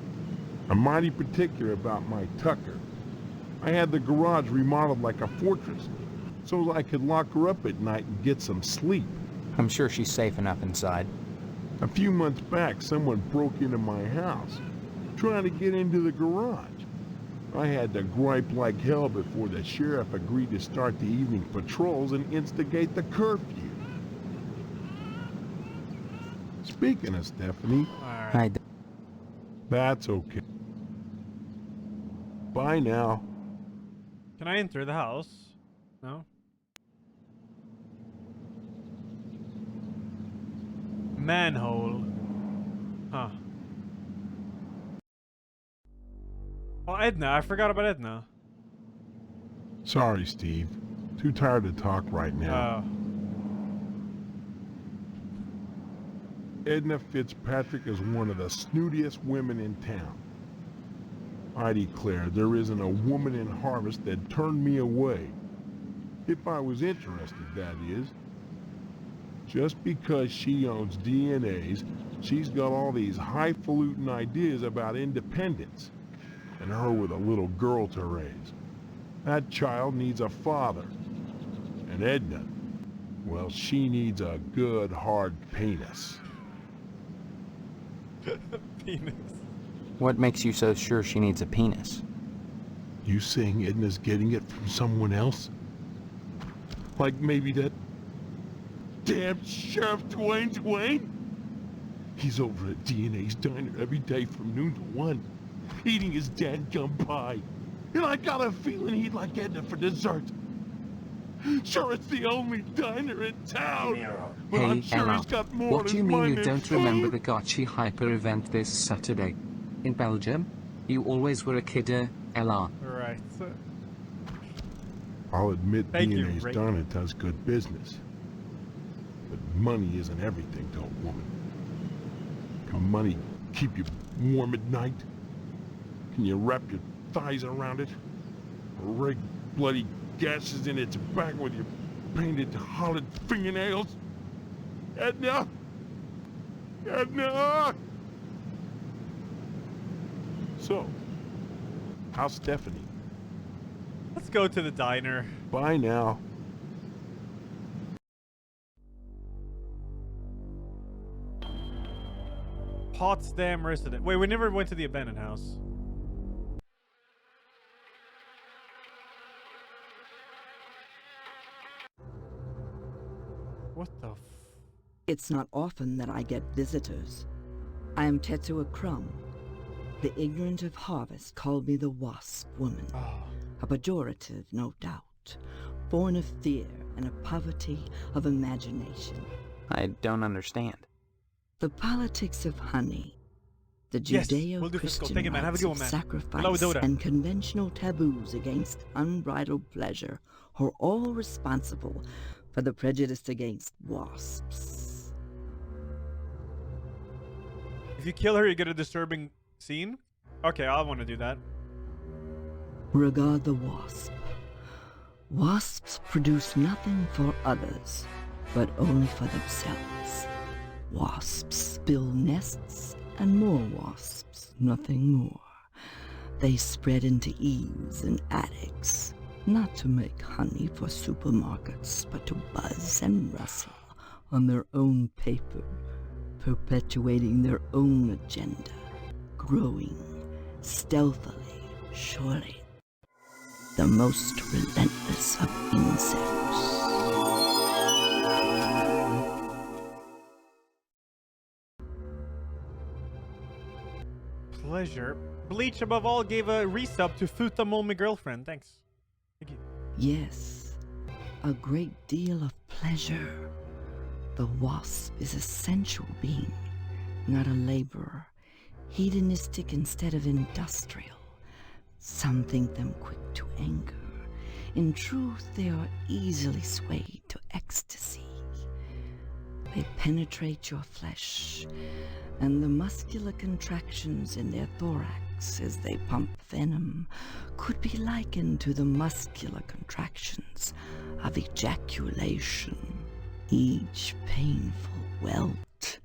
I'm mighty particular about my Tucker. I had the garage remodeled like a fortress, so I could lock her up at night and get some sleep. I'm sure she's safe enough inside. A few months back, someone broke into my house, trying to get into the garage. I had to gripe like hell before the sheriff agreed to start the evening patrols and instigate the curfew. Speaking of Stephanie, that's okay. Bye now. Can I enter the house? No? Manhole. Huh. Oh, Edna. I forgot about Edna. Sorry, Steve. Too tired to talk right now. Edna Fitzpatrick is one of the snootiest women in town. I declare there isn't a woman in Harvest that turned me away. If I was interested, that is. Just because she owns DNAs, she's got all these highfalutin ideas about independence. And her with a little girl to raise. That child needs a father. And Edna, well, she needs a good, hard penis. Penis. What makes you so sure she needs a penis? You saying Edna's getting it from someone else? Like maybe that damn Sheriff Twain? He's over at DNA's diner every day from noon to 1, eating his dadgum pie. And I got a feeling he'd like Edna for dessert. Sure, it's the only diner in town. But I'm sure Ella, he's got more what do you mean you don't remember food. the Gotchi Hyper event this Saturday? In Belgium? You always were a kidder, Ella. Right. I'll admit Thank you, DNA's Rick. done it does good business. But money isn't everything to a woman. Can money keep you warm at night? Can you wrap your thighs around it? Or rake bloody gashes in its back with your painted hollowed fingernails? Edna! Edna! So, how's Stephanie? Let's go to the diner. Bye now. Potsdam resident. Wait, we never went to the abandoned house. What the f... It's not often that I get visitors. I am Tetsuo Crumb. The ignorant of harvest called me the Wasp Woman. A pejorative, no doubt, born of fear and a poverty of imagination. I don't understand. The politics of honey, the Yes, we'll do fiscal. Judeo-Christian Thank you, man. Have a rites good of one, man. sacrifice Hello, Dora. and conventional taboos against unbridled pleasure are all responsible for the prejudice against wasps. If you kill her, you get a disturbing scene? Okay, I want to do that. Regard the wasp. Wasps produce nothing for others, but only for themselves. Wasps build nests and more wasps, nothing more. They spread into eaves and attics, not to make honey for supermarkets, but to buzz and rustle on their own paper, perpetuating their own agenda, growing stealthily, surely. The most relentless of insects. Pleasure. Bleach above all gave a resub to Futamol, my girlfriend. Thanks. Thank you. Yes, a great deal of pleasure. The wasp is a sensual being, not a laborer. Hedonistic instead of industrial. Some think them quick to anger. In truth, they are easily swayed to ecstasy. They penetrate your flesh, and the muscular contractions in their thorax as they pump venom could be likened to the muscular contractions of ejaculation. Each painful welt,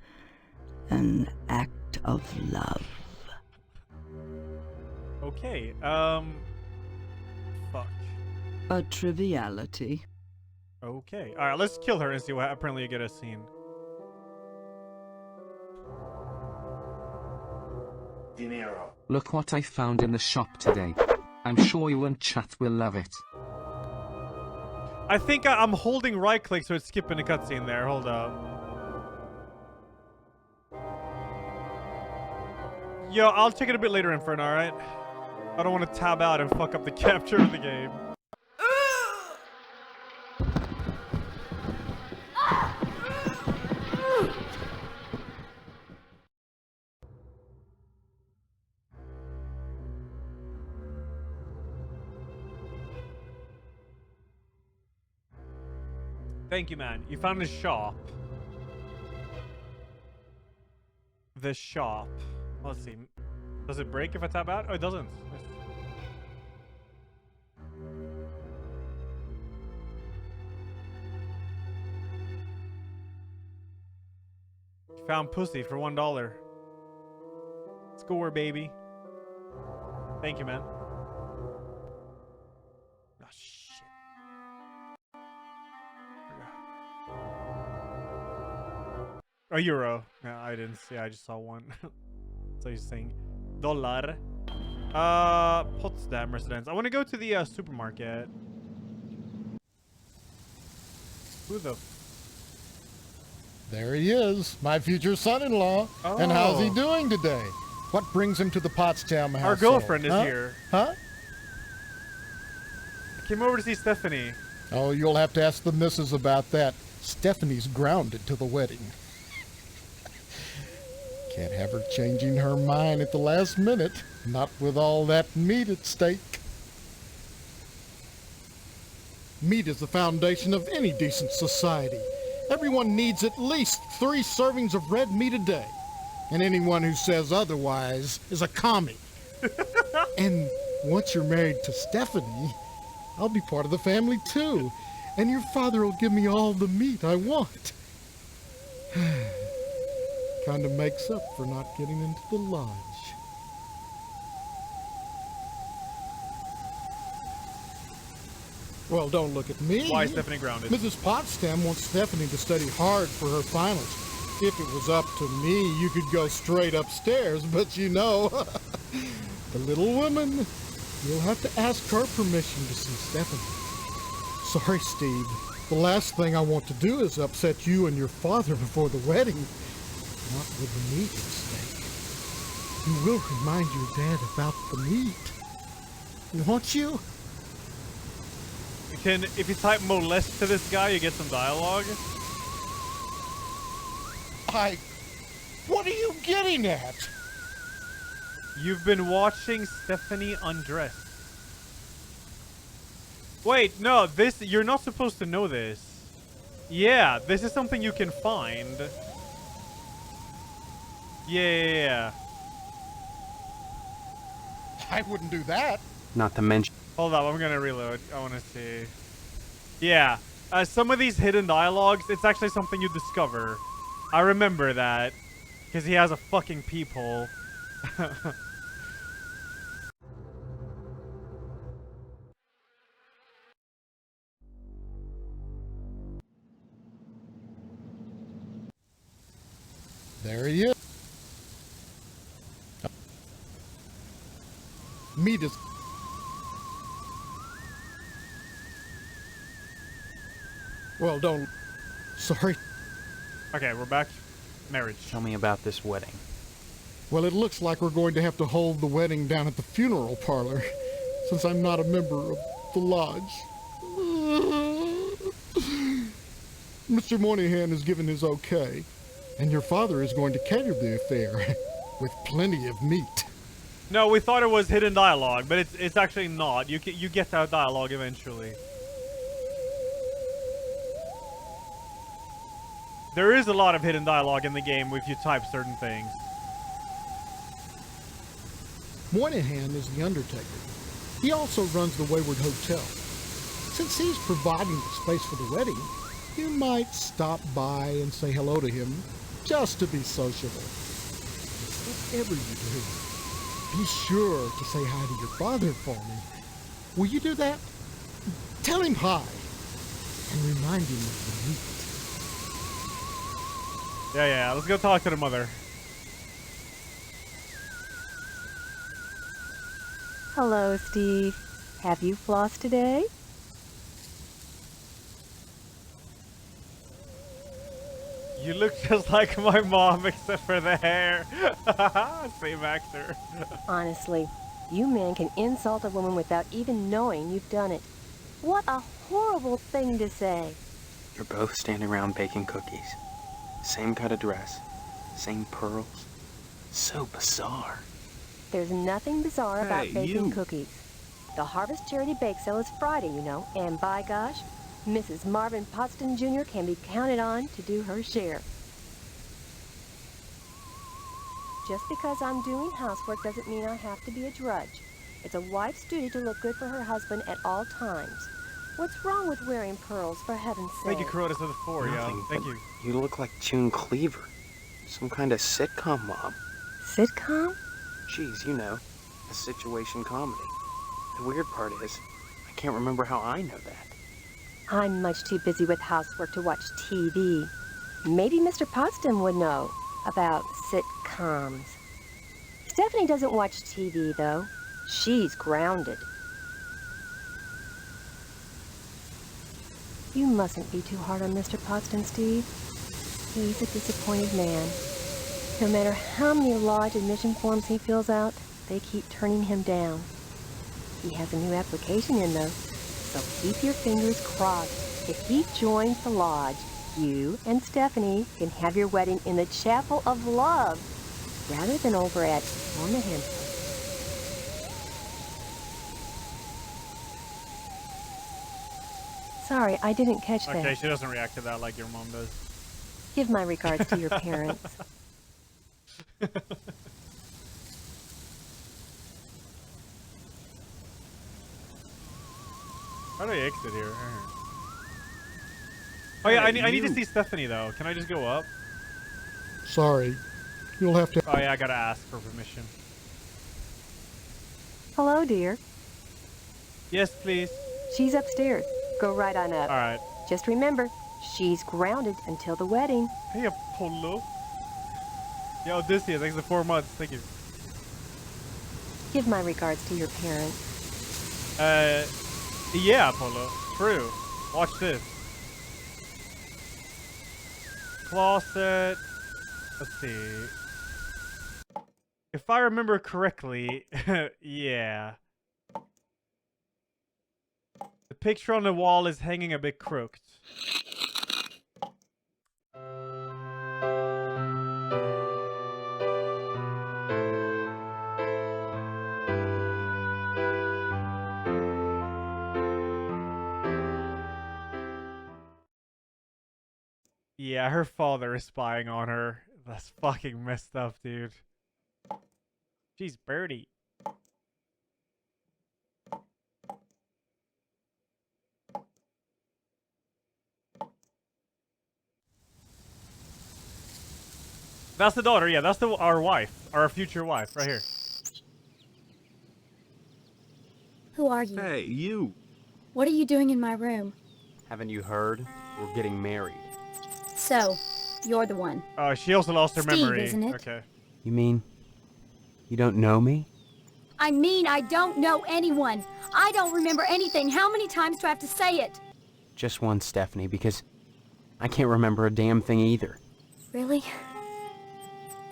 an act of love. Okay, fuck. A triviality. Okay. Alright, let's kill her and see what apparently you get a scene. Dinero. Look what I found in the shop today. I'm sure you and chat will love it. I think I'm holding right click so it's skipping a cutscene there. Hold up. Yo, I'll check it a bit later, Inferno, alright? I don't want to tab out and fuck up the capture of the game. Thank you, man. You found the shop. The shop. Let's see. Does it break if I tab out? Oh, it doesn't. Found pussy for $1. Score, baby. Thank you, man. Oh, shit. A euro. No, I didn't see. I just saw one. So you're saying dollar. Potsdam residence. I want to go to the supermarket. Who the? There he is, my future son-in-law. Oh. And how's he doing today? What brings him to the Potsdam household? Our girlfriend is huh? here. Huh? I came over to see Stephanie. Oh, you'll have to ask the missus about that. Stephanie's grounded to the wedding. Can't have her changing her mind at the last minute. Not with all that meat at stake. Meat is the foundation of any decent society. Everyone needs at least 3 servings of red meat a day. And anyone who says otherwise is a commie. And once you're married to Stephanie, I'll be part of the family too. And your father will give me all the meat I want. Kind of makes up for not getting into the lodge. Well, don't look at me. Why is Stephanie grounded? Mrs. Potsdam wants Stephanie to study hard for her finals. If it was up to me, you could go straight upstairs, but you know, the little woman, you'll have to ask her permission to see Stephanie. Sorry, Steve. The last thing I want to do is upset you and your father before the wedding. Not with the meat at stake. You will remind your dad about the meat, won't you? If you type molest to this guy, you get some dialogue. What are you getting at? You've been watching Stephanie undress. Wait, no, you're not supposed to know this. Yeah, this is something you can find. Yeah. I wouldn't do that. Not to mention... Hold up, I'm gonna reload. I wanna see. Yeah, some of these hidden dialogues, it's actually something you discover. I remember that, because he has a fucking peephole. There he is. Meat is... Well, don't... Sorry. Okay, we're back. Marriage. Tell me about this wedding. Well, it looks like we're going to have to hold the wedding down at the funeral parlor, since I'm not a member of the lodge. Mr. Moynihan has given his okay, and your father is going to cater the affair, with plenty of meat. No, we thought it was hidden dialogue, but it's actually not. You get that dialogue eventually. There is a lot of hidden dialogue in the game if you type certain things. Moynihan is the undertaker. He also runs the Wayward Hotel. Since he's providing the space for the wedding, you might stop by and say hello to him, just to be sociable. Whatever you do, be sure to say hi to your father for me. Will you do that? Tell him hi, and remind him of the meat. Yeah, let's go talk to the mother. Hello, Steve. Have you flossed today? You look just like my mom, except for the hair. Same actor. Honestly, you men can insult a woman without even knowing you've done it. What a horrible thing to say. You're both standing around baking cookies. Same kind of dress. Same pearls. So bizarre. There's nothing bizarre about baking cookies. The Harvest Charity Bake Sale is Friday, you know, and by gosh, Mrs. Marvin Potsdam Jr. can be counted on to do her share. Just because I'm doing housework doesn't mean I have to be a drudge. It's a wife's duty to look good for her husband at all times. What's wrong with wearing pearls, for heaven's sake? Thank you, Corotus of the 4, yo. Thank you. You look like June Cleaver. Some kind of sitcom mom. Sitcom? Geez, you know, a situation comedy. The weird part is, I can't remember how I know that. I'm much too busy with housework to watch TV. Maybe Mr. Potsdam would know about sitcoms. Stephanie doesn't watch TV, though. She's grounded. You mustn't be too hard on Mr. Potsdam, Steve. He's a disappointed man. No matter how many lodge admission forms he fills out, they keep turning him down. He has a new application in, though, so keep your fingers crossed. If he joins the lodge, you and Stephanie can have your wedding in the Chapel of Love. rather than over at Monahan. Sorry, I didn't catch that. Okay, she doesn't react to that like your mom does. Give my regards to your parents. How do I exit here? Oh yeah, I need to see Stephanie though. Can I just go up? Sorry. You'll have to... Oh yeah, I gotta ask for permission. Hello, dear. Yes, please. She's upstairs. Go right on up. Alright. Just remember, she's grounded until the wedding. Hey, Apollo. Yeah, Odysseus, thanks for 4 months. Thank you. Give my regards to your parents. Yeah, Apollo. True. Watch this. Closet. Let's see. If I remember correctly, yeah. The picture on the wall is hanging a bit crooked. Yeah, her father is spying on her. That's fucking messed up, dude. Jeez, Birdie. That's the daughter, yeah, that's our wife. Our future wife, right here. Who are you? Hey, you. What are you doing in my room? Haven't you heard? We're getting married. So, you're the one. She also lost her Steve, memory. isn't it? Okay. You mean you don't know me? I mean, I don't know anyone. I don't remember anything. How many times do I have to say it? Just once, Stephanie, because I can't remember a damn thing either. Really?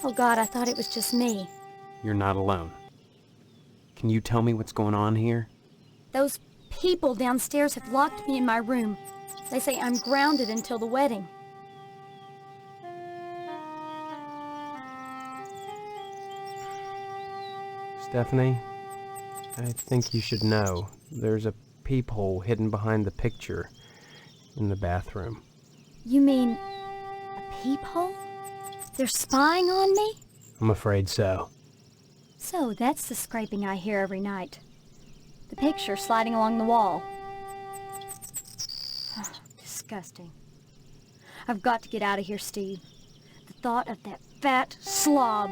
Oh God, I thought it was just me. You're not alone. Can you tell me what's going on here? Those people downstairs have locked me in my room. They say I'm grounded until the wedding. Stephanie, I think you should know. There's a peephole hidden behind the picture in the bathroom. You mean a peephole? They're spying on me? I'm afraid so. So that's the scraping I hear every night. The picture sliding along the wall. Disgusting. I've got to get out of here, Steve. The thought of that fat slob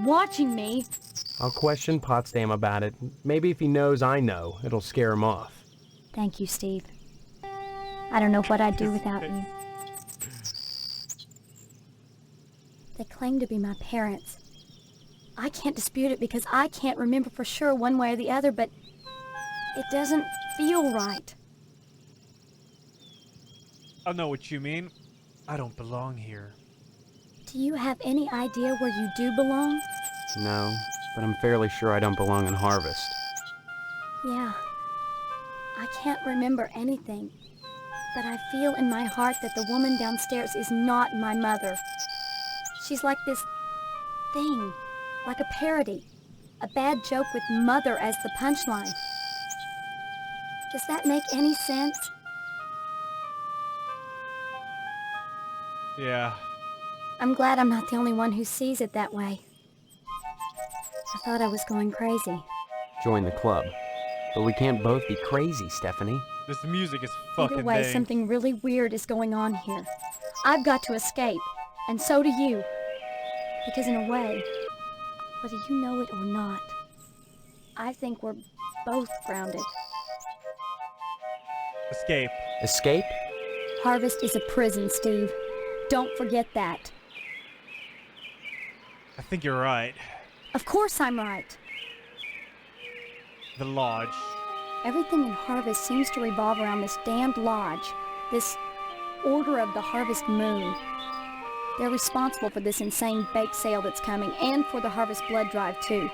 watching me. I'll question Potsdam about it. Maybe if he knows I know, it'll scare him off. Thank you, Steve. I don't know what I'd do without you. They claim to be my parents. I can't dispute it because I can't remember for sure one way or the other, but it doesn't feel right. I know what you mean. I don't belong here. Do you have any idea where you do belong? No, but I'm fairly sure I don't belong in Harvest. Yeah. I can't remember anything, but I feel in my heart that the woman downstairs is not my mother. She's like this thing, like a parody, a bad joke with mother as the punchline. Does that make any sense? Yeah. I'm glad I'm not the only one who sees it that way. I thought I was going crazy. Join the club. But we can't both be crazy, Stephanie. This music is fucking Either way, dang. something really weird is going on here. I've got to escape, and so do you. Because in a way, whether you know it or not, I think we're both grounded. Escape. Escape? Harvest is a prison, Steve. Don't forget that. I think you're right. Of course I'm right. The lodge. Everything in Harvest seems to revolve around this damned lodge, this Order of the Harvest Moon. They're responsible for this insane bake sale that's coming, and for the Harvest Blood Drive, too.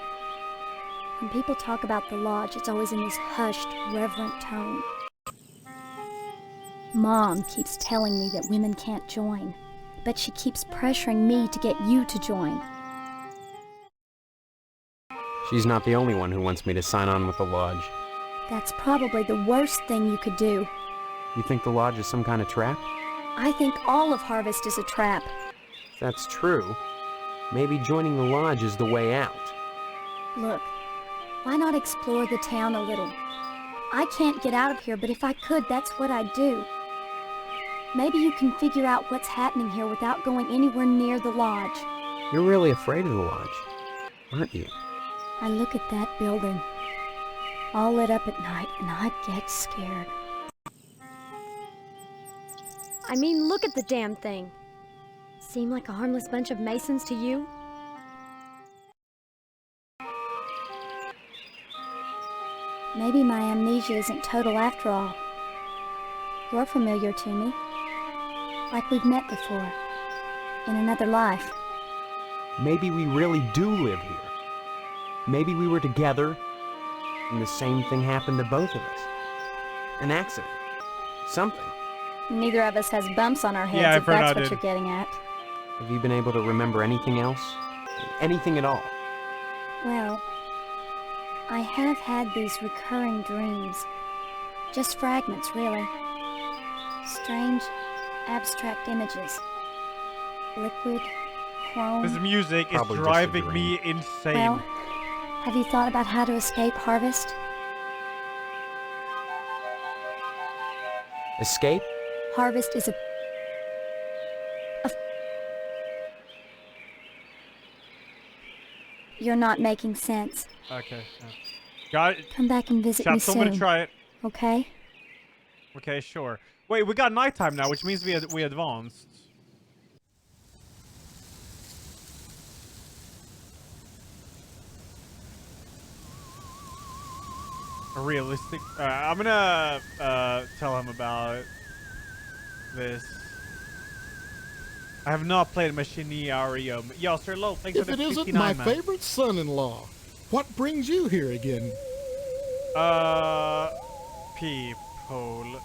When people talk about the lodge, it's always in this hushed, reverent tone. Mom keeps telling me that women can't join, but she keeps pressuring me to get you to join. She's not the only one who wants me to sign on with the Lodge. That's probably the worst thing you could do. You think the Lodge is some kind of trap? I think all of Harvest is a trap. If that's true, maybe joining the Lodge is the way out. Look, why not explore the town a little? I can't get out of here, but if I could, that's what I'd do. Maybe you can figure out what's happening here without going anywhere near the Lodge. You're really afraid of the Lodge, aren't you? I look at that building, all lit up at night, and I get scared. I mean, look at the damn thing. Seem like a harmless bunch of Masons to you? Maybe my amnesia isn't total after all. You're familiar to me. Like we've met before. In another life. Maybe we really do live here. Maybe we were together, and the same thing happened to both of us. An accident. Something. Neither of us has bumps on our heads, Yeah, if that's what you're getting at. Have you been able to remember anything else? Anything at all? Well, I have had these recurring dreams. Just fragments, really. Strange, abstract images. Liquid, chrome. This music is driving me insane. Well, have you thought about how to escape Harvest? Escape? Harvest is a... You're not making sense. Okay. Got it. Come back and visit me soon. Somebody try it. Okay? Okay, sure. Wait, we got nighttime now, which means we advanced. A realistic... I'm gonna tell him about this. I have not played Machinarium. Yo, Sir Low, thanks for the 59, If it isn't my man. favorite son-in-law, what brings you here again? Peephole.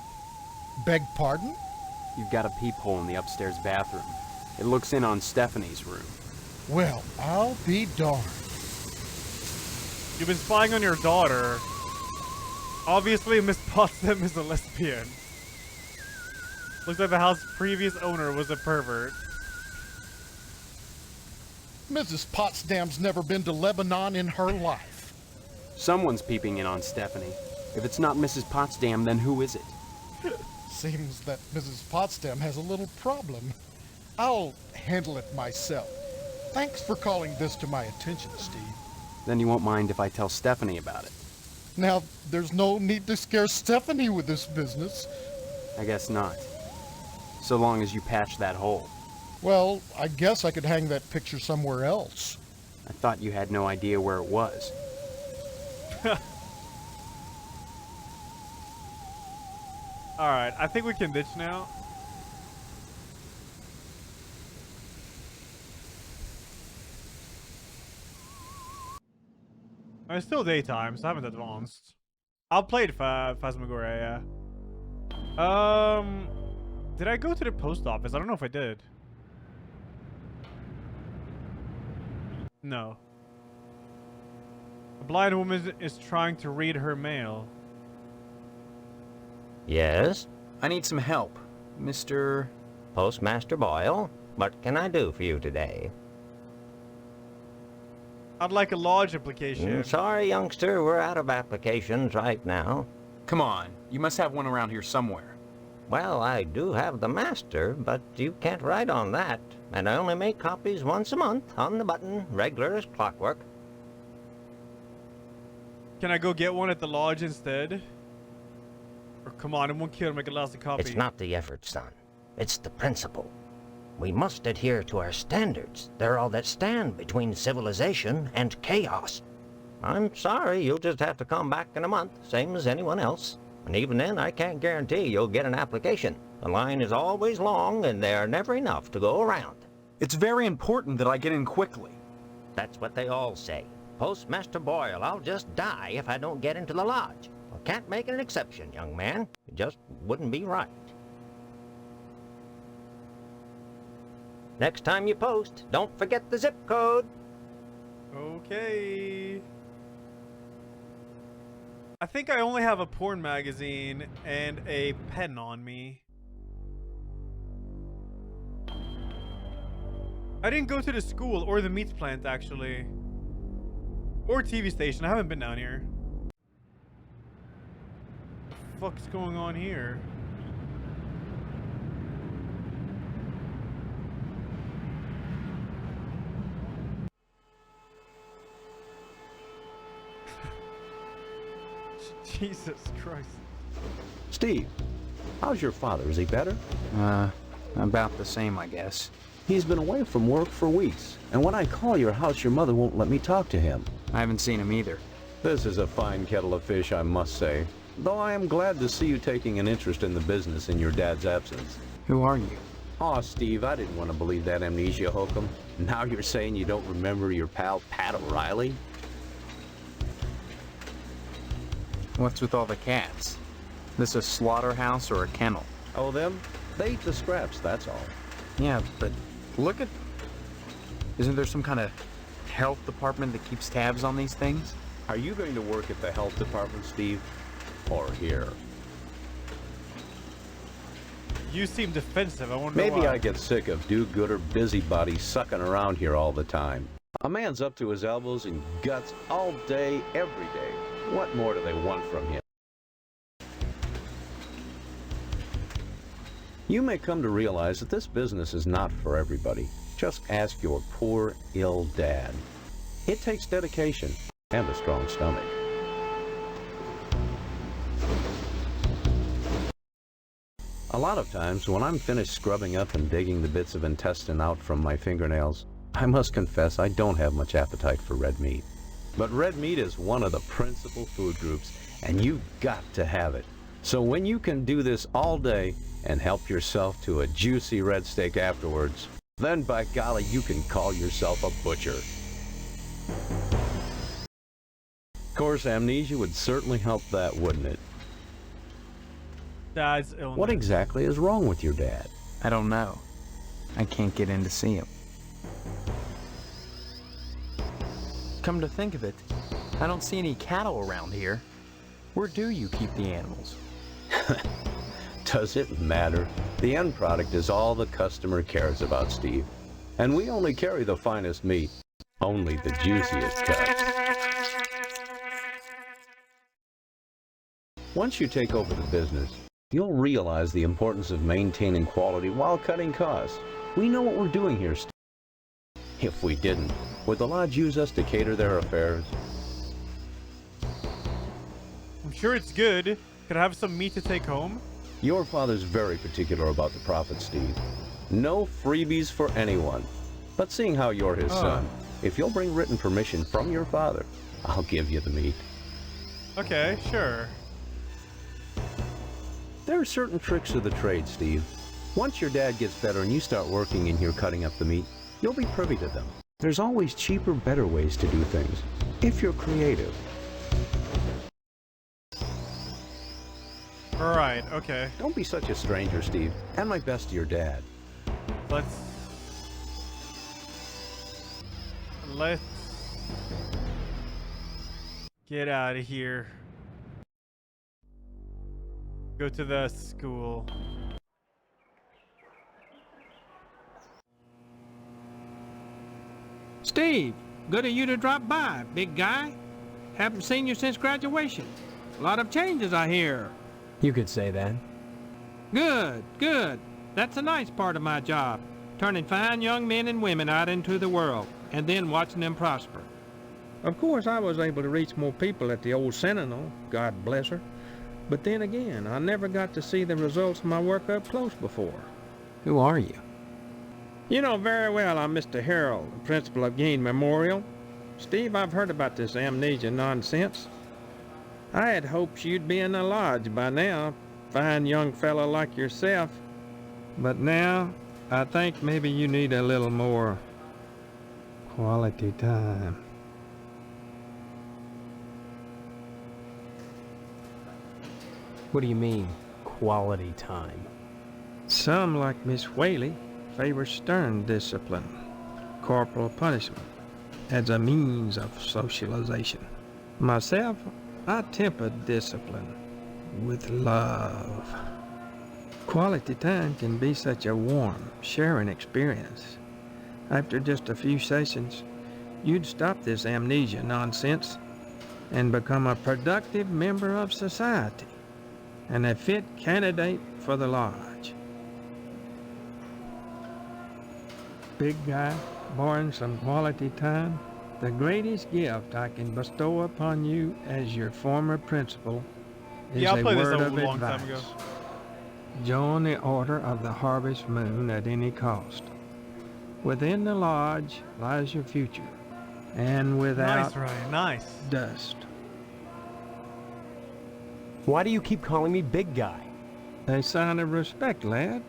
Beg pardon? You've got a peephole in the upstairs bathroom. It looks in on Stephanie's room. Well, I'll be darned. You've been spying on your daughter. Obviously, Miss Potsdam is a lesbian. Looks like the house's previous owner was a pervert. Mrs. Potsdam's never been to Lebanon in her life. Someone's peeping in on Stephanie. If it's not Mrs. Potsdam, then who is it? Seems that Mrs. Potsdam has a little problem. I'll handle it myself. Thanks for calling this to my attention, Steve. Then you won't mind if I tell Stephanie about it. Now, there's no need to scare Stephanie with this business. I guess not. So long as you patch that hole. Well, I guess I could hang that picture somewhere else. I thought you had no idea where it was. Alright, I think we can ditch now. It's still daytime, so I haven't advanced. I'll play it Phasmagoria, yeah. Did I go to the post office? I don't know if I did. No. A blind woman is trying to read her mail. Yes? I need some help, Mr. Postmaster Boyle, what can I do for you today? I'd like a lodge application. Sorry, youngster, we're out of applications right now. Come on, you must have one around here somewhere. Well, I do have the master, but you can't write on that. And I only make copies once a month, on the button, regular as clockwork. Can I go get one at the lodge instead? Or come on, it won't kill to make a lasting copy. It's not the effort, son. It's the principle. We must adhere to our standards. They're all that stand between civilization and chaos. I'm sorry, you'll just have to come back in a month, same as anyone else. And even then, I can't guarantee you'll get an application. The line is always long, and there are never enough to go around. It's very important that I get in quickly. That's what they all say. Postmaster Boyle, I'll just die if I don't get into the lodge. I can't make an exception, young man. It just wouldn't be right. Next time you post, don't forget the zip code. Okay. I think I only have a porn magazine and a pen on me. I didn't go to the school or the meat plant, actually. Or TV station. I haven't been down here. What the fuck's going on here? Jesus Christ. Steve, how's your father? Is he better? About the same, I guess. He's been away from work for weeks, and when I call your house, your mother won't let me talk to him. I haven't seen him either. This is a fine kettle of fish, I must say. Though I am glad to see you taking an interest in the business in your dad's absence. Who are you? Aw, Steve, I didn't want to believe that amnesia hokum. Now you're saying you don't remember your pal Pat O'Reilly? What's with all the cats? This a slaughterhouse or a kennel? Oh, them? They eat the scraps, that's all. Yeah, but look at... Isn't there some kind of health department that keeps tabs on these things? Are you going to work at the health department, Steve? Or here? You seem defensive. I wonder Maybe why. I get sick of do-gooder busybodies sucking around here all the time. A man's up to his elbows in guts all day, every day. What more do they want from him? You may come to realize that this business is not for everybody. Just ask your poor, ill dad. It takes dedication and a strong stomach. A lot of times, when I'm finished scrubbing up and digging the bits of intestine out from my fingernails, I must confess I don't have much appetite for red meat. But red meat is one of the principal food groups, and you've got to have it. So when you can do this all day and help yourself to a juicy red steak afterwards, then by golly, you can call yourself a butcher. Of course, amnesia would certainly help that, wouldn't it? Dad's illness. What exactly is wrong with your dad? I don't know. I can't get in to see him. Come to think of it, I don't see any cattle around here. Where do you keep the animals? Does it matter? The end product is all the customer cares about, Steve. And we only carry the finest meat, only the juiciest cuts. Once you take over the business, you'll realize the importance of maintaining quality while cutting costs. We know what we're doing here, Steve. If we didn't, would the lodge use us to cater their affairs? I'm sure it's good. Could I have some meat to take home? Your father's very particular about the profits, Steve. No freebies for anyone. But seeing how you're his son, if you'll bring written permission from your father, I'll give you the meat. Okay, sure. There are certain tricks of the trade, Steve. Once your dad gets better and you start working in here cutting up the meat, you'll be privy to them. There's always cheaper, better ways to do things, if you're creative. Alright, okay. Don't be such a stranger, Steve. And my best to your dad. Let's get out of here. Go to the school. Steve, good of you to drop by, big guy. Haven't seen you since graduation. A lot of changes, I hear. You could say that. Good, good. That's a nice part of my job. Turning fine young men and women out into the world, and then watching them prosper. Of course, I was able to reach more people at the old Sentinel, God bless her. But then again, I never got to see the results of my work up close before. Who are you? You know very well I'm Mr. Harold, the principal of Gain Memorial. Steve, I've heard about this amnesia nonsense. I had hoped you'd be in the lodge by now, fine young fellow like yourself. But now, I think maybe you need a little more quality time. What do you mean, quality time? Some, like Miss Whaley, favor stern discipline, corporal punishment, as a means of socialization. Myself, I temper discipline with love. Quality time can be such a warm, sharing experience. After just a few sessions, you'd stop this amnesia nonsense and become a productive member of society and a fit candidate for the lodge. Big guy, borrowing some quality time, the greatest gift I can bestow upon you as your former principal is Yeah, I'll a play this word a of long time advice. ago. Join the Order of the Harvest Moon at any cost. Within the lodge lies your future, and without Nice, Ryan. Nice. dust. Why do you keep calling me big guy? A sign of respect, lad.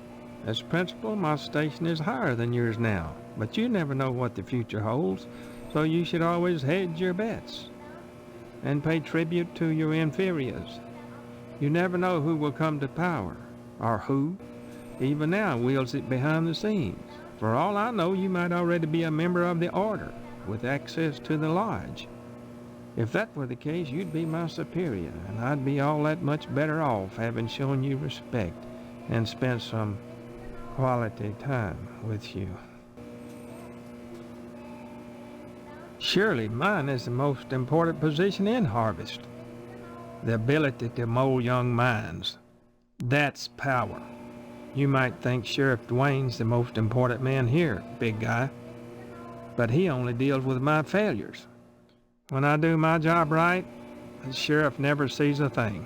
As principal, my station is higher than yours now, but you never know what the future holds, so you should always hedge your bets and pay tribute to your inferiors. You never know who will come to power, or who, even now, wields it behind the scenes. For all I know, you might already be a member of the Order, with access to the lodge. If that were the case, you'd be my superior, and I'd be all that much better off having shown you respect and spent some quality time with you. Surely mine is the most important position in Harvest. The ability to mold young minds. That's power. You might think Sheriff Dwayne's the most important man here, big guy. But he only deals with my failures. When I do my job right, the sheriff never sees a thing.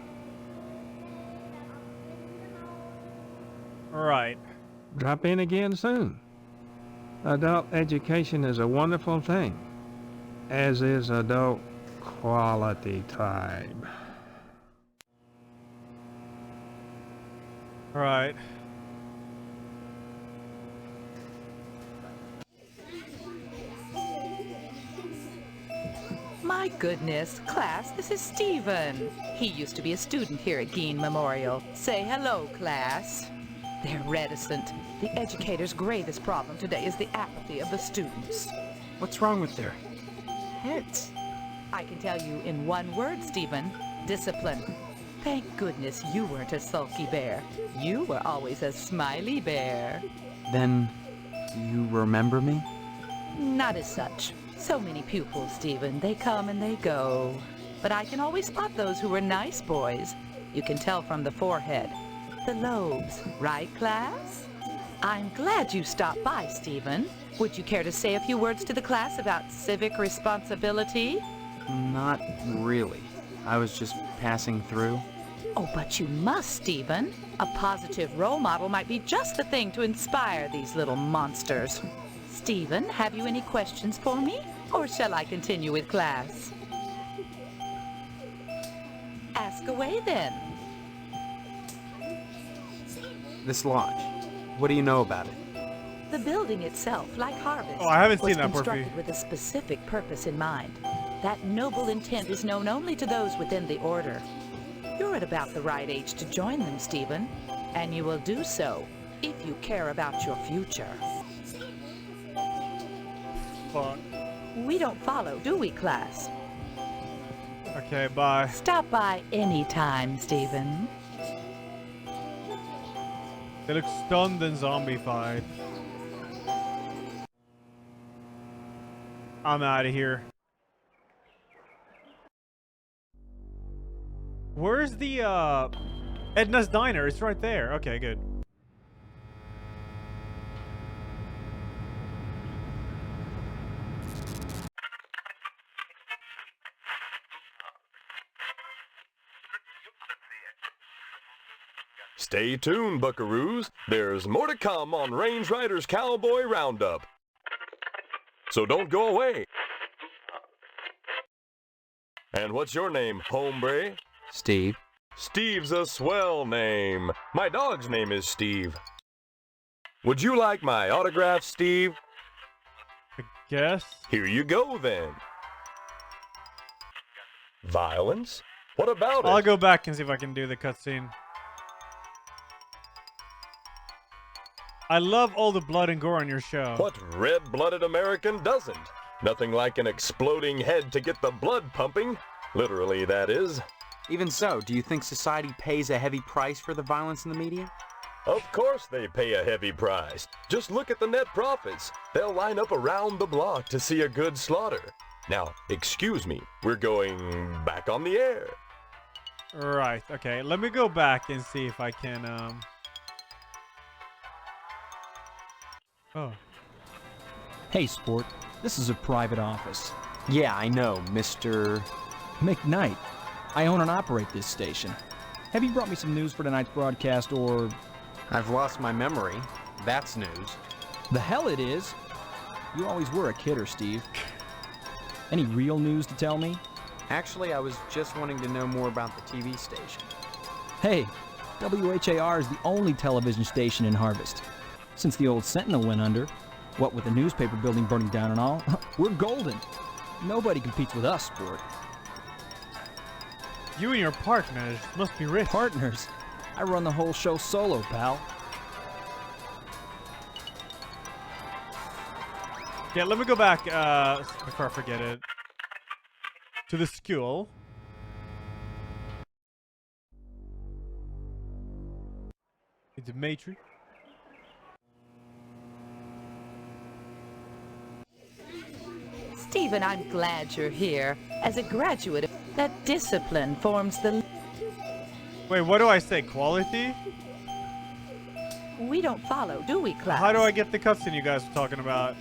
All right. Drop in again soon. Adult education is a wonderful thing, as is adult quality time. All right. My goodness, class, this is Stephen. He used to be a student here at Gein Memorial. Say hello, class. They're reticent. The educator's greatest problem today is the apathy of the students. What's wrong with their heads? I can tell you in one word, Stephen. Discipline. Thank goodness you weren't a sulky bear. You were always a smiley bear. Then, you remember me? Not as such. So many pupils, Stephen. They come and they go. But I can always spot those who were nice boys. You can tell from the forehead. The lobes, right, class? I'm glad you stopped by, Stephen. Would you care to say a few words to the class about civic responsibility? Not really. I was just passing through. Oh, but you must, Stephen. A positive role model might be just the thing to inspire these little monsters. Stephen, have you any questions for me? Or shall I continue with class? Ask away, then. This lodge. What do you know about it? The building itself, like Harvest, Oh, I haven't was seen that, constructed Porphy. with a specific purpose in mind. That noble intent is known only to those within the Order. You're at about the right age to join them, Stephen, and you will do so if you care about your future. Fuck. We don't follow, do we, class? Okay, bye. Stop by anytime, Stephen. They look stunned and zombified. I'm out of here. Where's the Edna's Diner? It's right there. Okay, good. Stay tuned, buckaroos. There's more to come on Range Riders Cowboy Roundup. So don't go away. And what's your name, hombre? Steve. Steve's a swell name. My dog's name is Steve. Would you like my autograph, Steve? I guess. Here you go, then. Violence? What about it? I'll go back and see if I can do the cutscene. I love all the blood and gore on your show. What red-blooded American doesn't? Nothing like an exploding head to get the blood pumping. Literally, that is. Even so, do you think society pays a heavy price for the violence in the media? Of course they pay a heavy price. Just look at the net profits. They'll line up around the block to see a good slaughter. Now, excuse me, we're going back on the air. Right, okay. Let me go back and see if I can, Oh. Hey, sport. This is a private office. Yeah, I know, Mr. McKnight. I own and operate this station. Have you brought me some news for tonight's broadcast, or... I've lost my memory. That's news. The hell it is! You always were a kidder, Steve. Any real news to tell me? Actually, I was just wanting to know more about the TV station. Hey, WHAR is the only television station in Harvest. Since the old Sentinel went under, what with the newspaper building burning down and all, we're golden. Nobody competes with us, sport. You and your partners must be rich. Partners? I run the whole show solo, pal. Okay, let me go back, before I forget it, to the school. It's a matrix. Stephen, I'm glad you're here. As a graduate, that discipline forms the... Wait, what do I say? Quality? We don't follow, do we, class? How do I get the cutscene you guys were talking about?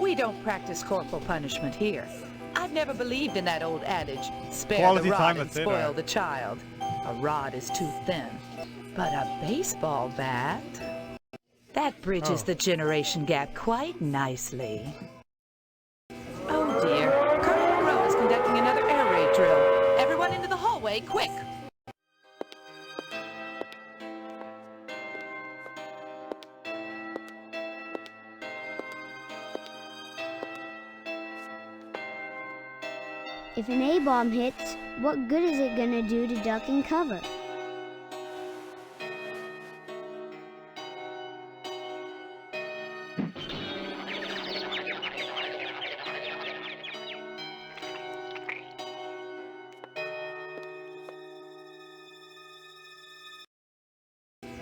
We don't practice corporal punishment here. I've never believed in that old adage, spare Quality the rod time and at spoil dinner. the child. A rod is too thin, but a baseball bat... That bridges the generation gap quite nicely. Oh dear, Colonel Monroe is conducting another air raid drill. Everyone into the hallway, quick! If an A-bomb hits, what good is it gonna do to duck and cover?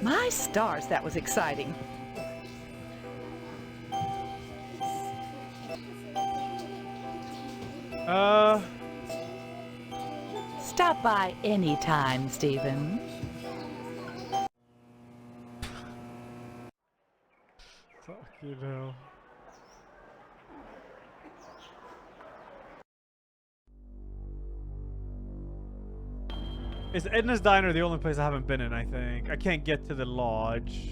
My stars, that was exciting. Stop by anytime, Stephen. Fuck you know. Is Edna's Diner the only place I haven't been in, I think? I can't get to the lodge.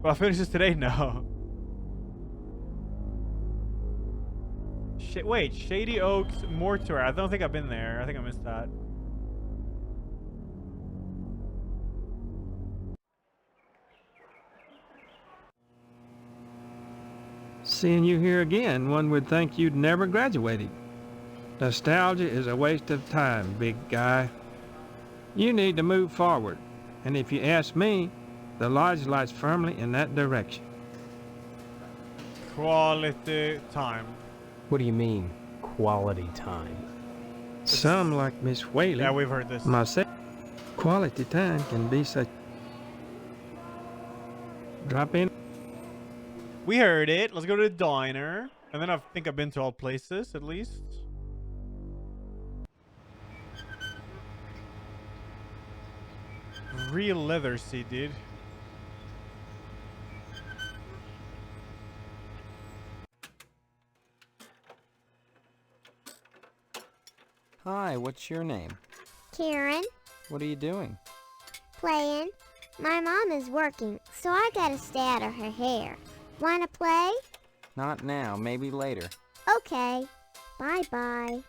Well, I finished this today? No. Wait, Shady Oaks Mortuary. I don't think I've been there. I think I missed that. Seeing you here again, one would think you'd never graduated. Nostalgia is a waste of time, big guy. You need to move forward, and if you ask me, the lodge lies firmly in that direction. Quality time. What do you mean, quality time? Some, like Miss Whaley, Yeah, we've heard this. myself, quality time can be such... Drop in. We heard it. Let's go to the diner. And then I think I've been to all places, at least. Real leather seat, dude. Hi, what's your name? Karen, What are you doing? playing. My mom is working, so I gotta stay out of her hair. Wanna play? Not now, maybe later. Okay. Bye-bye.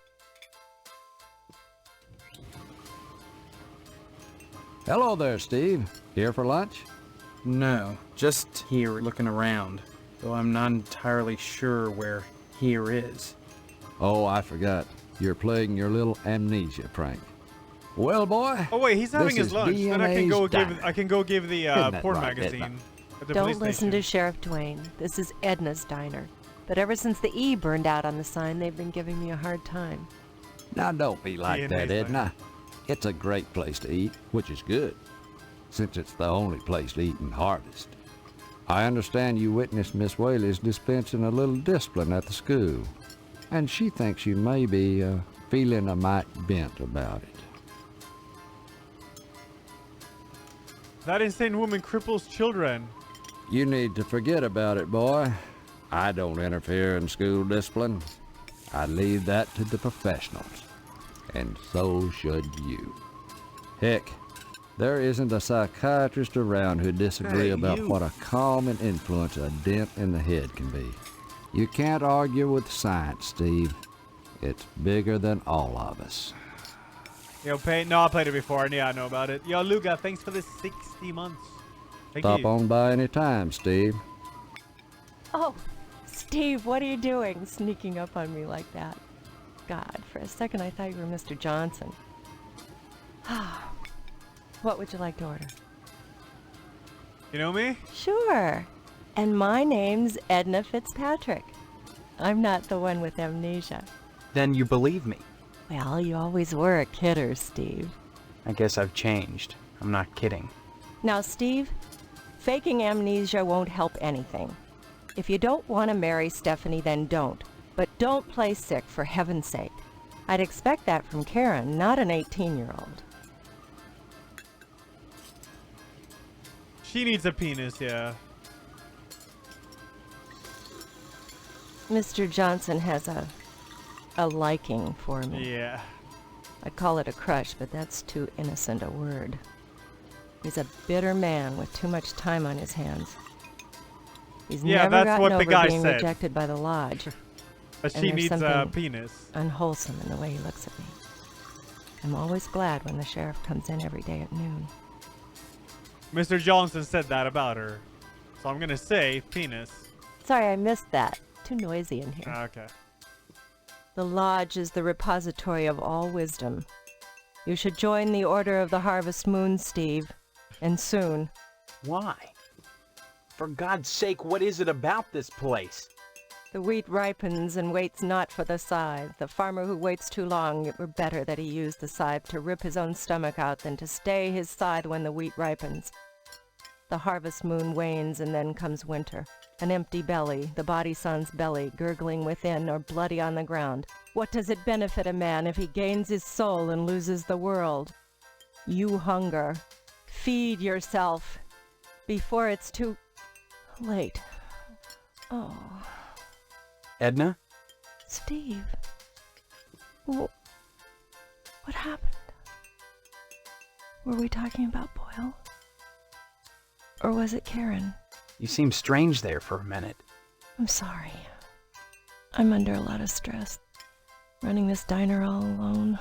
Hello there, Steve. Here for lunch? No, just here looking around, though I'm not entirely sure where here is. Oh, I forgot. You're playing your little amnesia prank. Well, boy. Oh wait, he's having this his is lunch. Then I can DNA's go diner. give the Isn't that porn right, magazine. Edna? At the Don't police listen station. to Sheriff Dwayne. This is Edna's diner. But ever since the E burned out on the sign, they've been giving me a hard time. Now don't be like Yeah, that, nice Edna. It's a great place to eat, which is good, since it's the only place to eat in Harvest. I understand you witnessed Miss Whaley's dispensing a little discipline at the school, and she thinks you may be feeling a mite bent about it. That insane woman cripples children. You need to forget about it, boy. I don't interfere in school discipline. I leave that to the professionals, and so should you. Heck, there isn't a psychiatrist around who'd disagree Hey, about you. what a calming influence a dent in the head can be. You can't argue with science, Steve. It's bigger than all of us. Yo, Payne. No, I played it before. Yeah, I know about it. Yo, Luga, thanks for the 60 months. Thank Stop you. on by any time, Steve. Oh, Steve, what are you doing sneaking up on me like that? God, for a second I thought you were Mr. Johnson. What would you like to order? You know me? Sure. And my name's Edna Fitzpatrick. I'm not the one with amnesia. Then you believe me. Well, you always were a kidder, Steve. I guess I've changed. I'm not kidding. Now, Steve, faking amnesia won't help anything. If you don't want to marry Stephanie, then don't. But don't play sick, for heaven's sake. I'd expect that from Karen, not an 18-year-old. She needs a penis, yeah. Mr. Johnson has a liking for me. Yeah. I call it a crush, but that's too innocent a word. He's a bitter man with too much time on his hands. He's Yeah, never that's gotten what the over guy being said. rejected by the lodge. But And she there's needs a something penis. unwholesome in the way he looks at me. I'm always glad when the sheriff comes in every day at noon. Mr. Johnson said that about her. So I'm gonna say penis. Sorry, I missed that. Too noisy in here. Okay. The lodge is the repository of all wisdom. You should join the Order of the Harvest Moon, Steve. And soon. Why? For God's sake, what is it about this place? The wheat ripens and waits not for the scythe. The farmer who waits too long, it were better that he used the scythe to rip his own stomach out than to stay his scythe when the wheat ripens. The harvest moon wanes and then comes winter. An empty belly, the body sun's belly, gurgling within or bloody on the ground. What does it benefit a man if he gains his soul and loses the world? You hunger. Feed yourself before it's too late. Oh. Edna? Steve. What happened? Were we talking about Boyle? Or was it Karen? You seemed strange there for a minute. I'm sorry. I'm under a lot of stress. Running this diner all alone.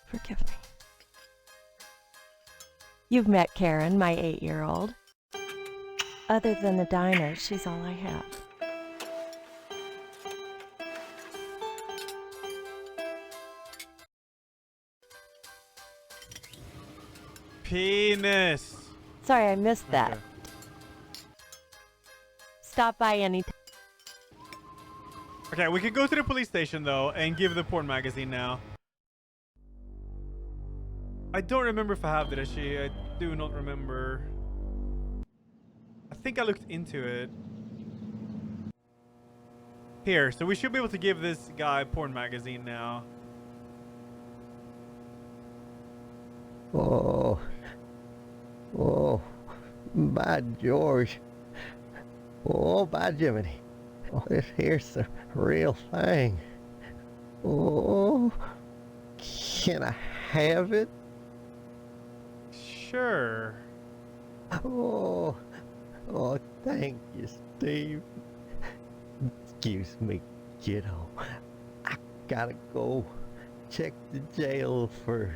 Forgive me. You've met Karen, my 8-year-old. Other than the diner, she's all I have. Penis. Sorry, I missed that. Stop by any time. Okay, we can go to the police station though and give the porn magazine now. I don't remember if I have it actually. I do not remember. I think I looked into it. Here, so we should be able to give this guy porn magazine now. Oh, by George. Oh, by Jiminy. Oh, this here's the real thing. Oh, can I have it? Sure. Oh, thank you, Steve. Excuse me, kiddo. I gotta go check the jail for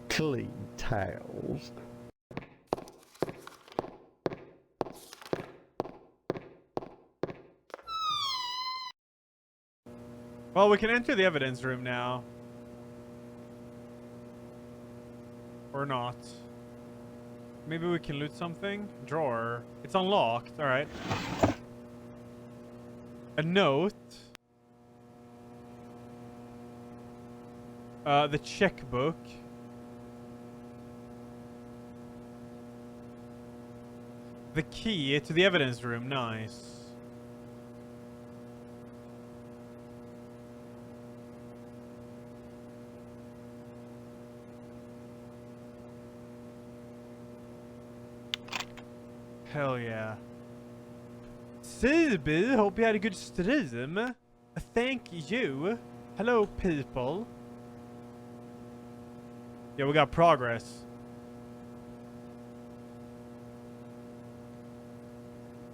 clean towels. Well, we can enter the evidence room now. Or not. Maybe we can loot something? Drawer. It's unlocked. Alright. A note. The checkbook. The key to the evidence room. Nice. Hell yeah. Seaby, hope you had a good stream. Thank you. Hello, people. Yeah, we got progress.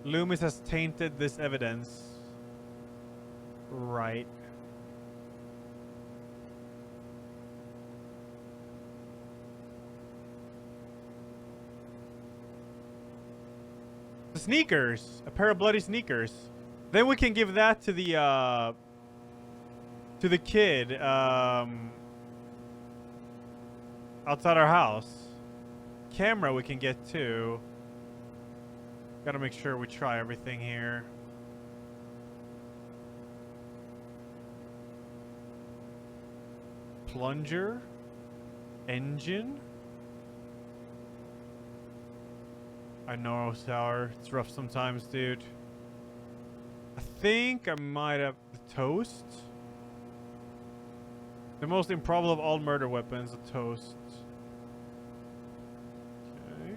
Loomis has tainted this evidence. Right. The sneakers. A pair of bloody sneakers. Then we can give that to the kid outside our house. Camera we can get too. Gotta make sure we try everything here. Plunger. Engine. I know, Sour. It's rough sometimes, dude. I think I might have the toast. The most improbable of all murder weapons, a toast. Okay.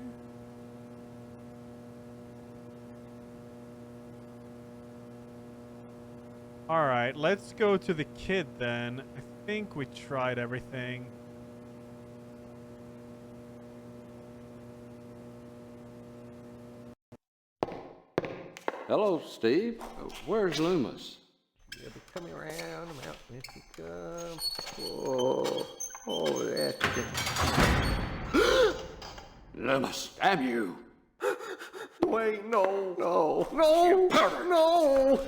Alright, let's go to the kid then. I think we tried everything. Hello, Steve. Where's Loomis? You'll be coming around the mountain if you come. Oh, oh, that's it. Loomis, damn you! Wait, no, no, no, You pervert. no!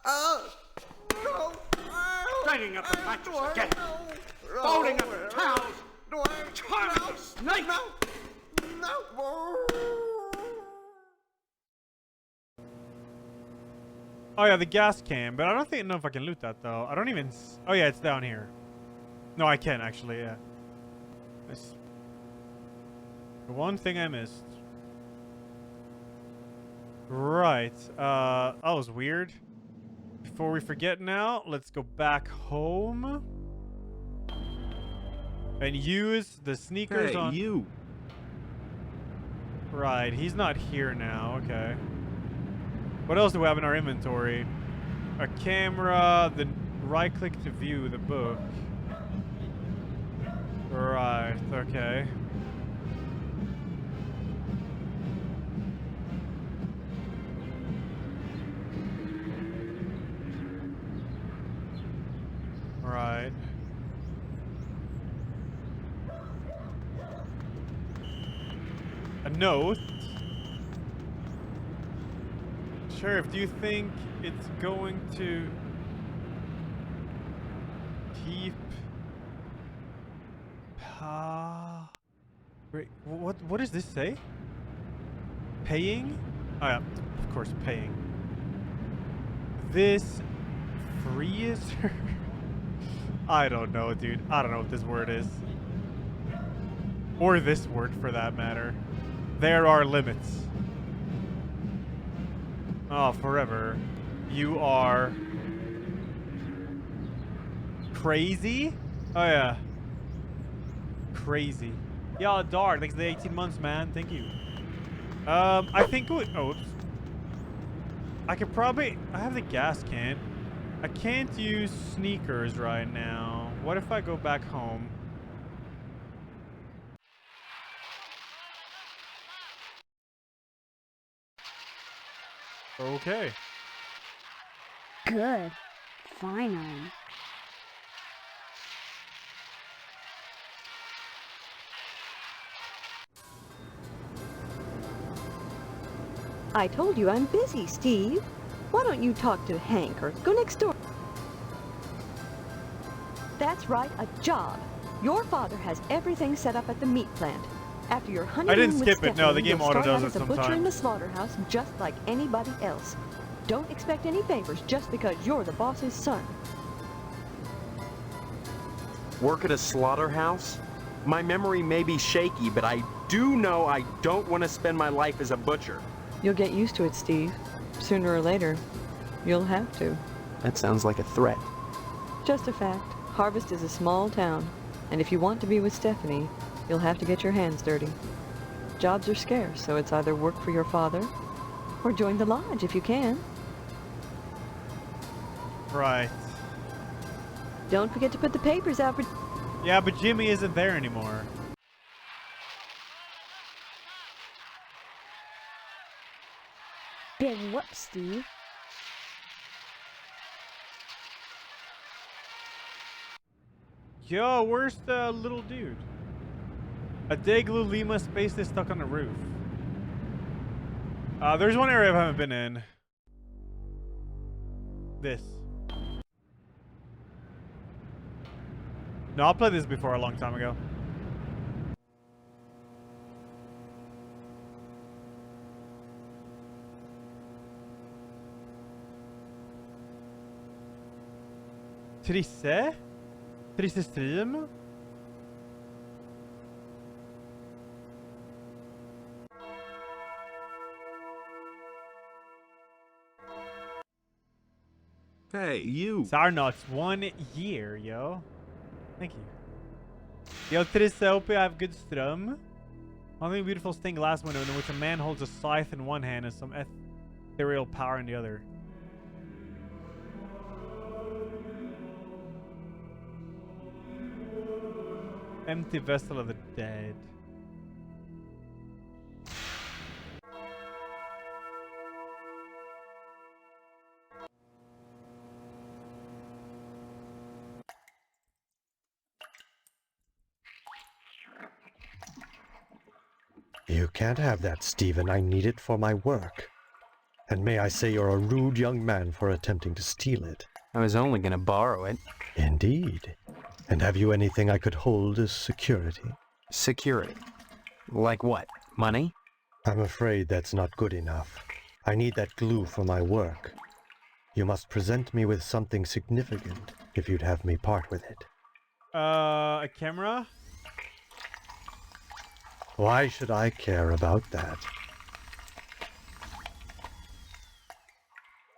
No! Straining up the mattress again! Folding up the towels! Charming snake! Oh yeah, the gas can, but I don't know if I can loot that though. I don't even. Oh yeah, it's down here. No, I can actually. Yeah. Nice. The one thing I missed. Right. That was weird. Before we forget now, let's go back home and use the sneakers on. you. Right, he's not here now. Okay. What else do we have in our inventory? A camera, the right click to view the book. Right, okay. Right. A note. Sheriff, do you think it's going to keep Wait, what does this say? Paying? Oh yeah, of course, paying. This frees her? I don't know, dude. I don't know what this word is. Or this word, for that matter. There are limits. Oh, forever. You are crazy? Oh, yeah. Crazy. Yeah, Dart, thanks for the 18 months, man. Thank you. I think we... Oh, oops. I could probably... I have the gas can. I can't use sneakers right now. What if I go back home? Okay. Good. Finally. I told you I'm busy, Steve. Why don't you talk to Hank or go next door? That's right, a job. Your father has everything set up at the meat plant. After your I honeymoon didn't with skip it. No, the Stephanie, game you'll auto start out does it as a butcher in sometimes. the slaughterhouse just like anybody else. Don't expect any favors just because you're the boss's son. Work at a slaughterhouse? My memory may be shaky, but I do know I don't want to spend my life as a butcher. You'll get used to it, Steve. Sooner or later, you'll have to. That sounds like a threat. Just a fact. Harvest is a small town, and if you want to be with Stephanie, you'll have to get your hands dirty. Jobs are scarce, so it's either work for your father, or join the lodge if you can. Right. Don't forget to put the papers out for... Yeah, but Jimmy isn't there anymore. Ben, what, Steve? Yo, where's the little dude? A Deglu Lima space is stuck on the roof. There's one area I haven't been in. This. No, I played this before a long time ago. Trisse? Trisse stream? Hey, you. Sarnuts, 1 year, yo. Thank you. Yo, Trisse, hope you have good strum. Only beautiful stained glass window in which a man holds a scythe in one hand and some ethereal power in the other. Empty vessel of the dead. You can't have that, Stephen. I need it for my work. And may I say you're a rude young man for attempting to steal it. I was only gonna borrow it. Indeed. And have you anything I could hold as security? Security? Like what? Money? I'm afraid that's not good enough. I need that glue for my work. You must present me with something significant if you'd have me part with it. A camera? Why should I care about that?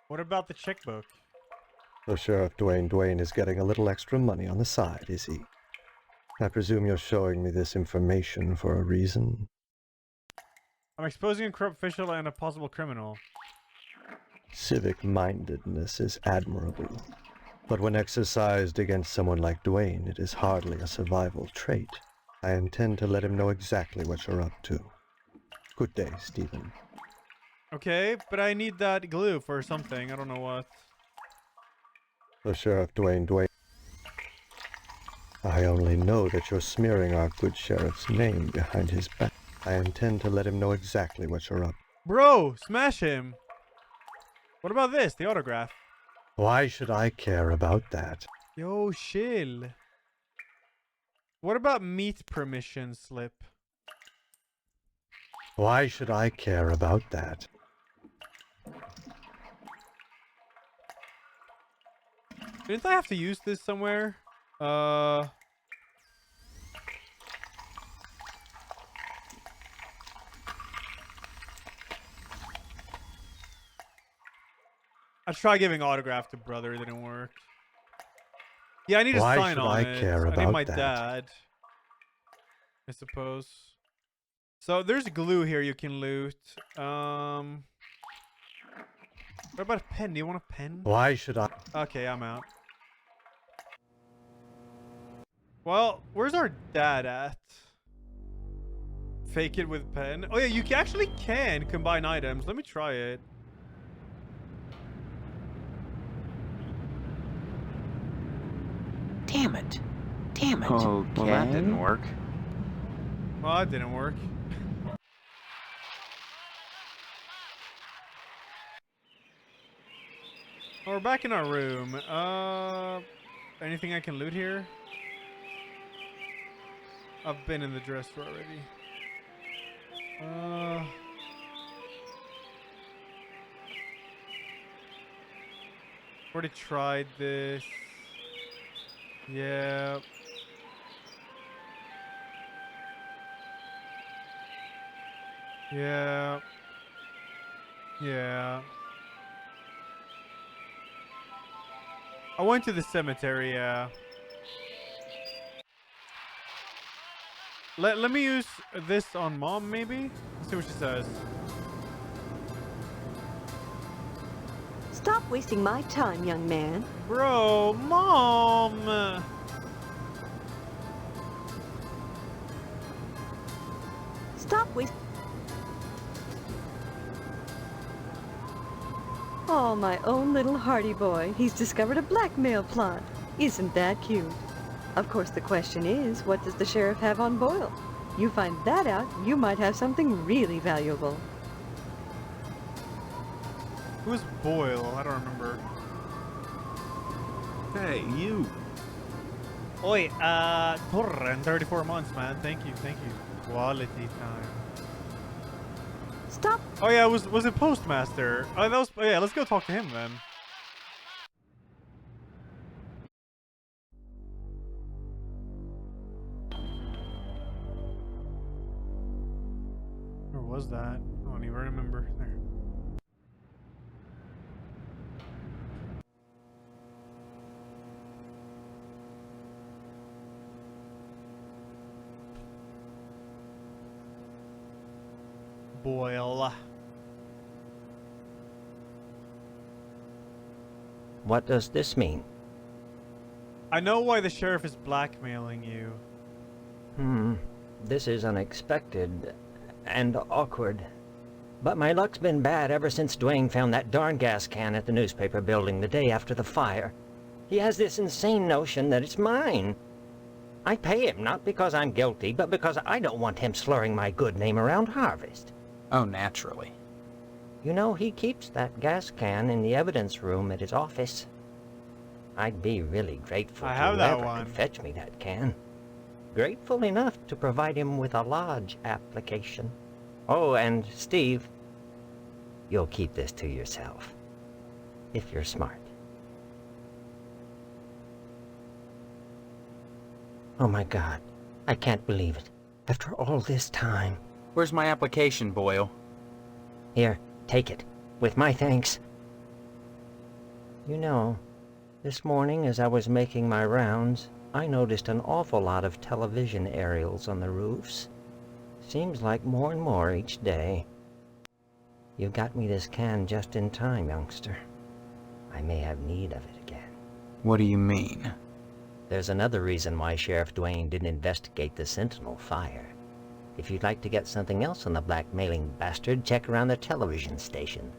What about the checkbook? So Sheriff Dwayne is getting a little extra money on the side, is he? I presume you're showing me this information for a reason? I'm exposing a corrupt official and a possible criminal. Civic-mindedness is admirable, but when exercised against someone like Dwayne, it is hardly a survival trait. I intend to let him know exactly what you're up to. Good day, Stephen. Okay, but I need that glue for something. I don't know what. So Sheriff Dwayne. I only know that you're smearing our good sheriff's name behind his back. I intend to let him know exactly what you're up. Bro, smash him. What about this? The autograph. Why should I care about that? Yo, chill. What about meat permission slip? Why should I care about that? Didn't I have to use this somewhere? I'll try giving autograph to brother. It didn't work. Yeah, I need to sign on it. Why should I care I need about my that? dad, I suppose. So there's glue here you can loot. What about a pen? Do you want a pen? Why should I? Okay, I'm out. Well, where's our dad at? Fake it with pen. Oh yeah, you actually can combine items. Let me try it. Damn it. Damn it. Okay. Well, that didn't work. Well, that didn't work. Oh, we're back in our room. Anything I can loot here? I've been in the dresser already. Already tried this. Yeah. Yeah. Yeah. I went to the cemetery, yeah. Let me use this on Mom, maybe? Let's see what she says. Stop wasting my time, young man. Bro, Mom! Stop wasting... Oh, my own little Hardy boy. He's discovered a blackmail plot. Isn't that cute? Of course, the question is, what does the sheriff have on Boyle? You find that out, you might have something really valuable. Who's Boyle? I don't remember. Hey, you. Oi, Torren, 34 months, man. Thank you. Quality time. Stop. Oh yeah, was it Postmaster? Oh, that was. Oh, yeah, let's go talk to him then. Where was that? I don't even remember. There. Boyle. What does this mean? I know why the sheriff is blackmailing you. This is unexpected and awkward. But my luck's been bad ever since Dwayne found that darn gas can at the newspaper building the day after the fire. He has this insane notion that it's mine. I pay him not because I'm guilty, but because I don't want him slurring my good name around Harvest. Oh, naturally. You know, he keeps that gas can in the evidence room at his office. I'd be really grateful I to have that whoever one. could fetch me that can. Grateful enough to provide him with a lodge application. Oh, and Steve, you'll keep this to yourself. If you're smart. Oh my God, I can't believe it. After all this time. Where's my application, Boyle? Here, take it. With my thanks. You know, this morning as I was making my rounds, I noticed an awful lot of television aerials on the roofs. Seems like more and more each day. You got me this can just in time, youngster. I may have need of it again. What do you mean? There's another reason why Sheriff Dwayne didn't investigate the Sentinel fire. If you'd like to get something else on the blackmailing bastard, check around the television station.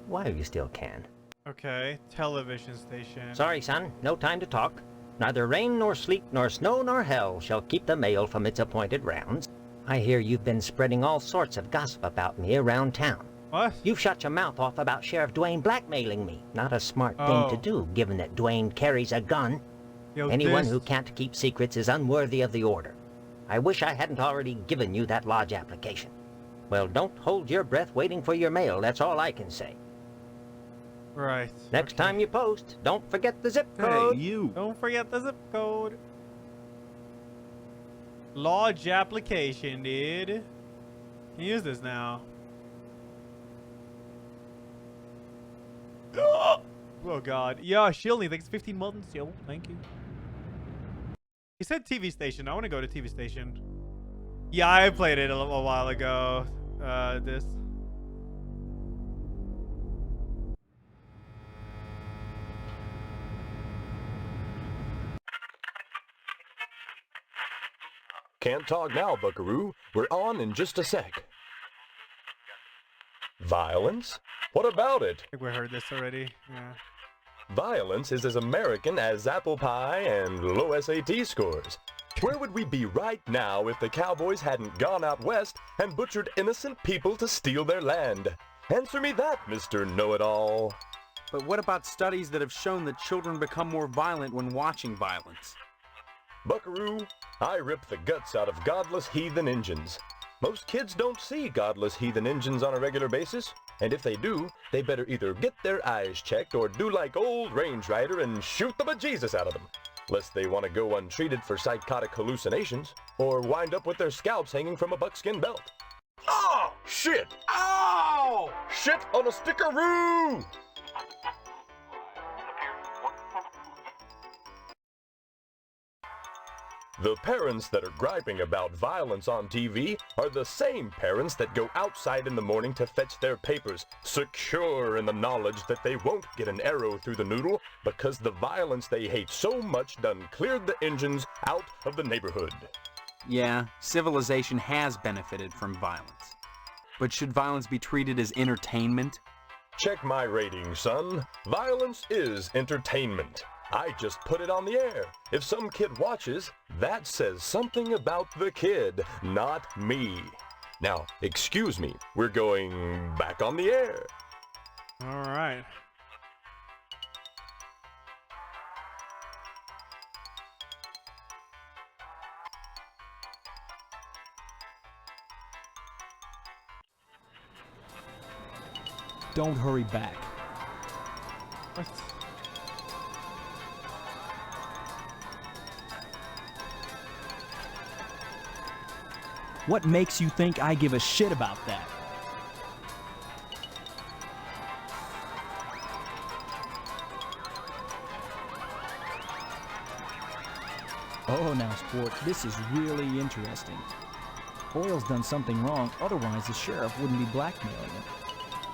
While you still can. Okay, television station. Sorry, son. No time to talk. Neither rain nor sleet nor snow nor hell shall keep the mail from its appointed rounds. I hear you've been spreading all sorts of gossip about me around town. What? You've shut your mouth off about Sheriff Dwayne blackmailing me. Not a smart thing to do, given that Dwayne carries a gun. Yo, Anyone who can't keep secrets is unworthy of the order. I wish I hadn't already given you that lodge application. Well, don't hold your breath waiting for your mail, that's all I can say. Right. Next time you post, don't forget the zip code. Hey, you. Don't forget the zip code. Lodge application, dude. Can you use this now? Oh god. Yeah, Shilney, thanks 15 months. Yo, thank you. He said TV station. I want to go to TV station. Yeah, I played it a while ago. This. Can't talk now, buckaroo. We're on in just a sec. Violence? What about it? I think we heard this already. Yeah. Violence is as American as apple pie and low SAT scores. Where would we be right now if the cowboys hadn't gone out west and butchered innocent people to steal their land? Answer me that, Mr. Know-It-All. But what about studies that have shown that children become more violent when watching violence? Buckaroo, I rip the guts out of godless heathen Injuns. Most kids don't see godless heathen engines on a regular basis, and if they do, they better either get their eyes checked or do like old Range Rider and shoot the bejesus out of them, lest they want to go untreated for psychotic hallucinations, or wind up with their scalps hanging from a buckskin belt. Oh, shit! Ow! Shit on a stickeroo! The parents that are griping about violence on TV are the same parents that go outside in the morning to fetch their papers, secure in the knowledge that they won't get an arrow through the noodle because the violence they hate so much done cleared the engines out of the neighborhood. Yeah, civilization has benefited from violence. But should violence be treated as entertainment? Check my ratings, son. Violence is entertainment. I just put it on the air. If some kid watches, that says something about the kid, not me. Now, excuse me, we're going back on the air. All right. Don't hurry back. What? What makes you think I give a shit about that? Oh, now, sport, this is really interesting. Boyle's done something wrong, otherwise the sheriff wouldn't be blackmailing him.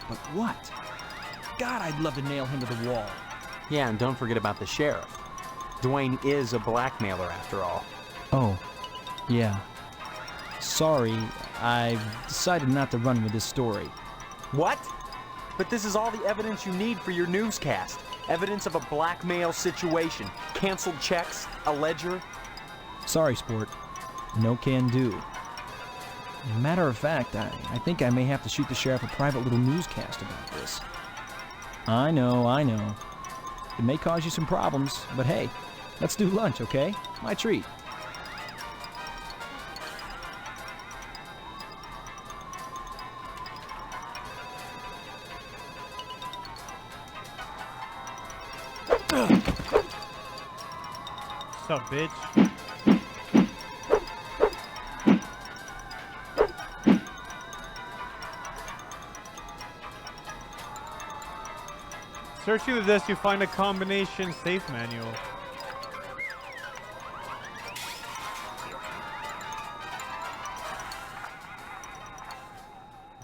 But what? God, I'd love to nail him to the wall. Yeah, and don't forget about the sheriff. Dwayne is a blackmailer after all. Oh, yeah. Sorry, I've decided not to run with this story. What? But this is all the evidence you need for your newscast. Evidence of a blackmail situation, canceled checks, a ledger. Sorry, sport. No can do. Matter of fact, I think I may have to shoot the sheriff a private little newscast about this. I know. It may cause you some problems, but hey, let's do lunch, okay? My treat. What's up, bitch? Searching the desk, you find a combination safe manual.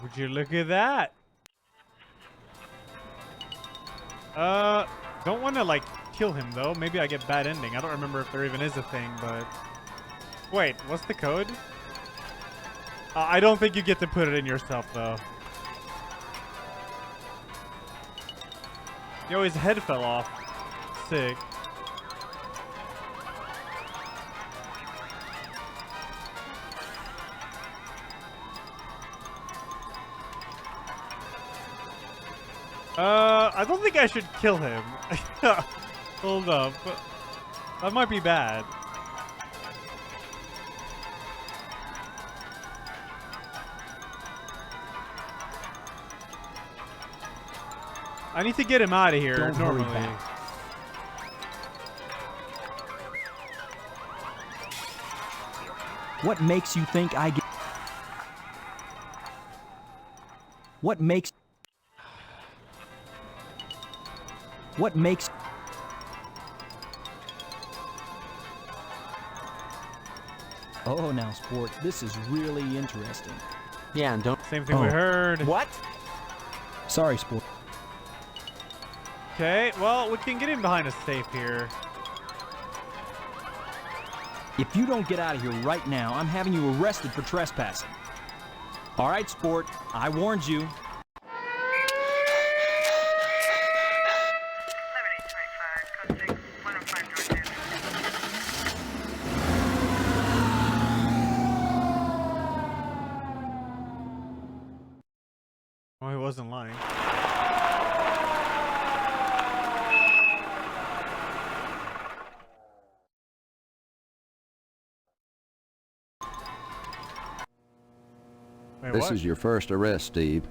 Would you look at that? Don't want to like kill him though. Maybe I get bad ending. I don't remember if there even is a thing, but wait, what's the code? I don't think you get to put it in yourself though. Yo, his head fell off. Sick. I don't think I should kill him. Hold up. That might be bad. I need to get him out of here. Don't normally. hurry back. What makes you think I get... What makes... Oh, now, sport, this is really interesting. Yeah, and don't... Same thing we heard. What? Sorry, sport. Okay, well, we can get him behind a safe here. If you don't get out of here right now, I'm having you arrested for trespassing. All right, sport, I warned you. Oh, he wasn't lying. This what? is your first arrest, Steve.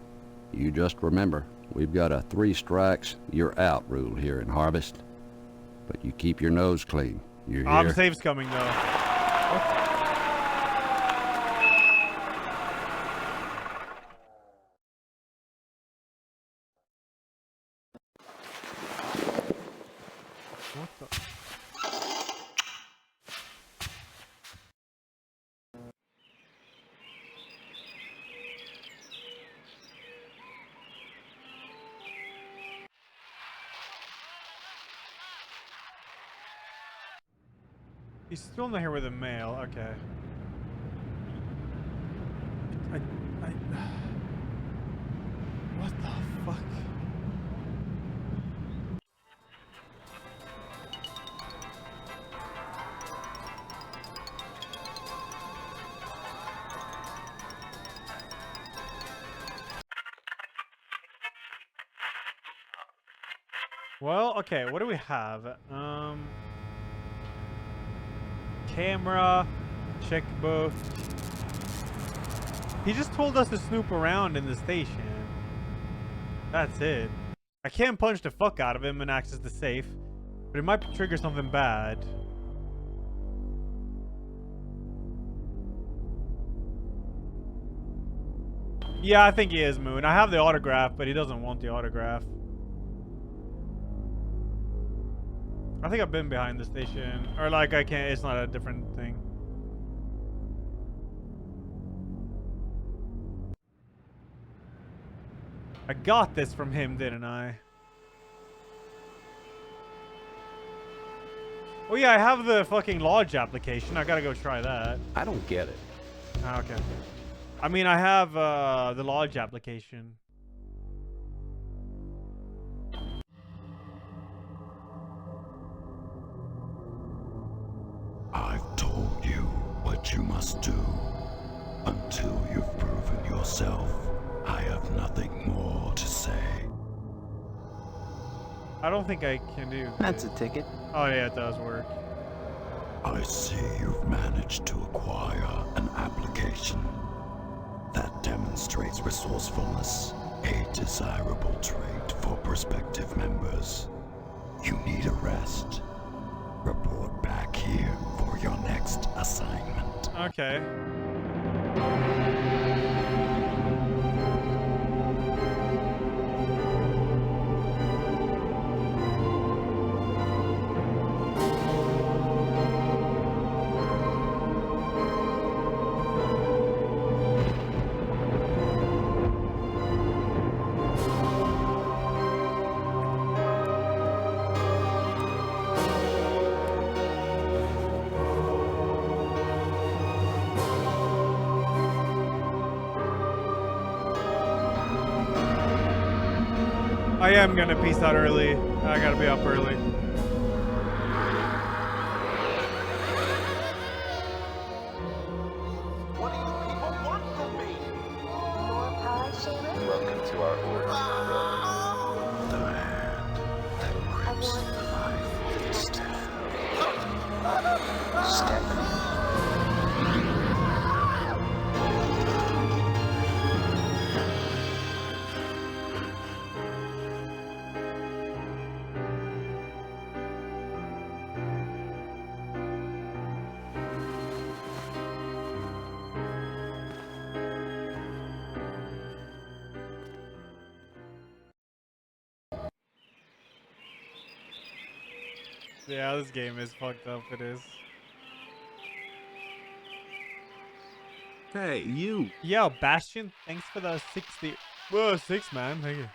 You just remember, we've got a 3 strikes, you're out rule here in Harvest. But you keep your nose clean. You hear? Safe's coming, though. What the? He's still not here with the mail. Okay. What the fuck? Well, okay, what do we have? Camera, checkbook. He just told us to snoop around in the station. That's it. I can't punch the fuck out of him and access the safe, but it might trigger something bad. Yeah, I think he is Moon. I have the autograph, but he doesn't want the autograph. I think I've been behind the station. Or like I can't, it's not a different thing. I got this from him, didn't I? Oh yeah, I have the fucking lodge application. I gotta go try that. I don't get it. Ah, okay. I mean, I have the lodge application. I've told you what you must do. Until you've proven yourself, I have nothing more to say. I don't think I can do. That's a ticket. Oh yeah, it does work. I see you've managed to acquire an application. That demonstrates resourcefulness, a desirable trait for prospective members. You need a rest. Report back here for your next assignment. Okay. I am gonna peace out early. I gotta be up early. What do you people want from me? More pie, Sharon? Welcome to our order. The hand that grips my fist. Stephanie. Yeah, this game is fucked up. It is. Hey, you. Yo, Bastion, thanks for the 60. Whoa, 6, man. Thank you.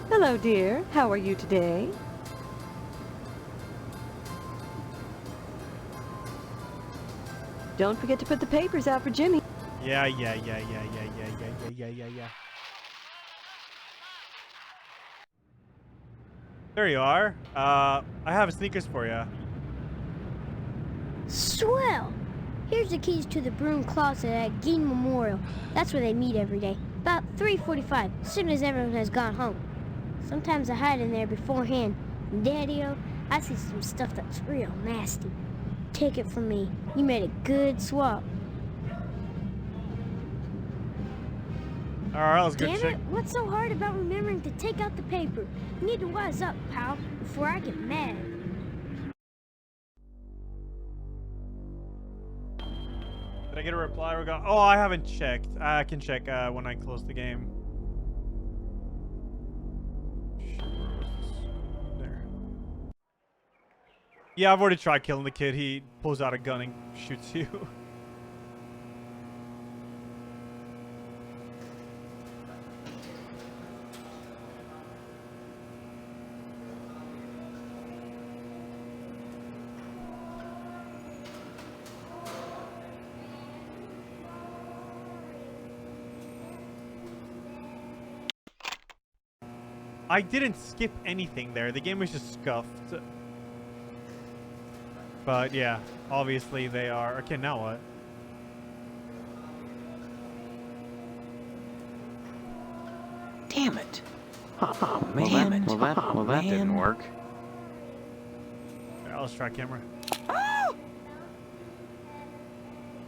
Hello, dear. How are you today? Don't forget to put the papers out for Jimmy. Yeah. There you are. I have sneakers for you. Swell! Here's the keys to the broom closet at Gein Memorial. That's where they meet every day. About 3:45, as soon as everyone has gone home. Sometimes I hide in there beforehand. And Daddy-o, I see some stuff that's real nasty. Take it from me. You made a good swap. All right, let's go Damn check. it, what's so hard about remembering to take out the paper? You need to wise up, pal, before I get mad. Did I get a reply? Oh, I haven't checked. I can check when I close the game. There. Yeah, I've already tried killing the kid. He pulls out a gun and shoots you. I didn't skip anything there. The game was just scuffed. But yeah, obviously they are. Okay, now what? Damn it. Oh, man. Well, that didn't work. Alright, let's try camera.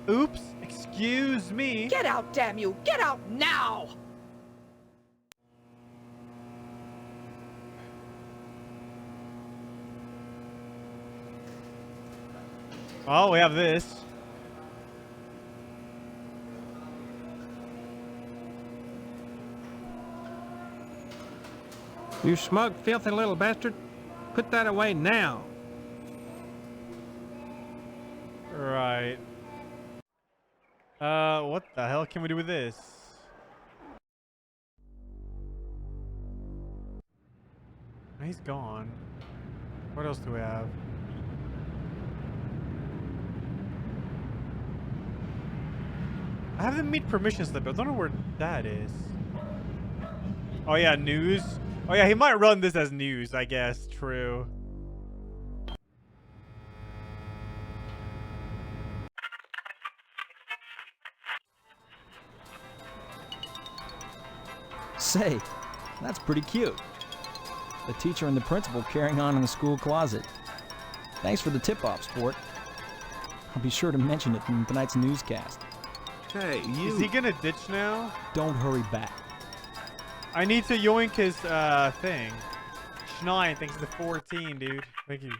Oops, excuse me. Get out, damn you! Get out now! Oh, we have this. You smug, filthy little bastard. Put that away now. Right. What the hell can we do with this? He's gone. What else do we have? I have the meet permission slip, but I don't know where that is. Oh yeah, news. Oh yeah, he might run this as news, I guess. True. Say, that's pretty cute. The teacher and the principal carrying on in the school closet. Thanks for the tip-off, sport. I'll be sure to mention it in tonight's newscast. Hey, you. Is he gonna ditch now? Don't hurry back. I need to yoink his thing. Schnein, thanks to the 14, dude. Thank you.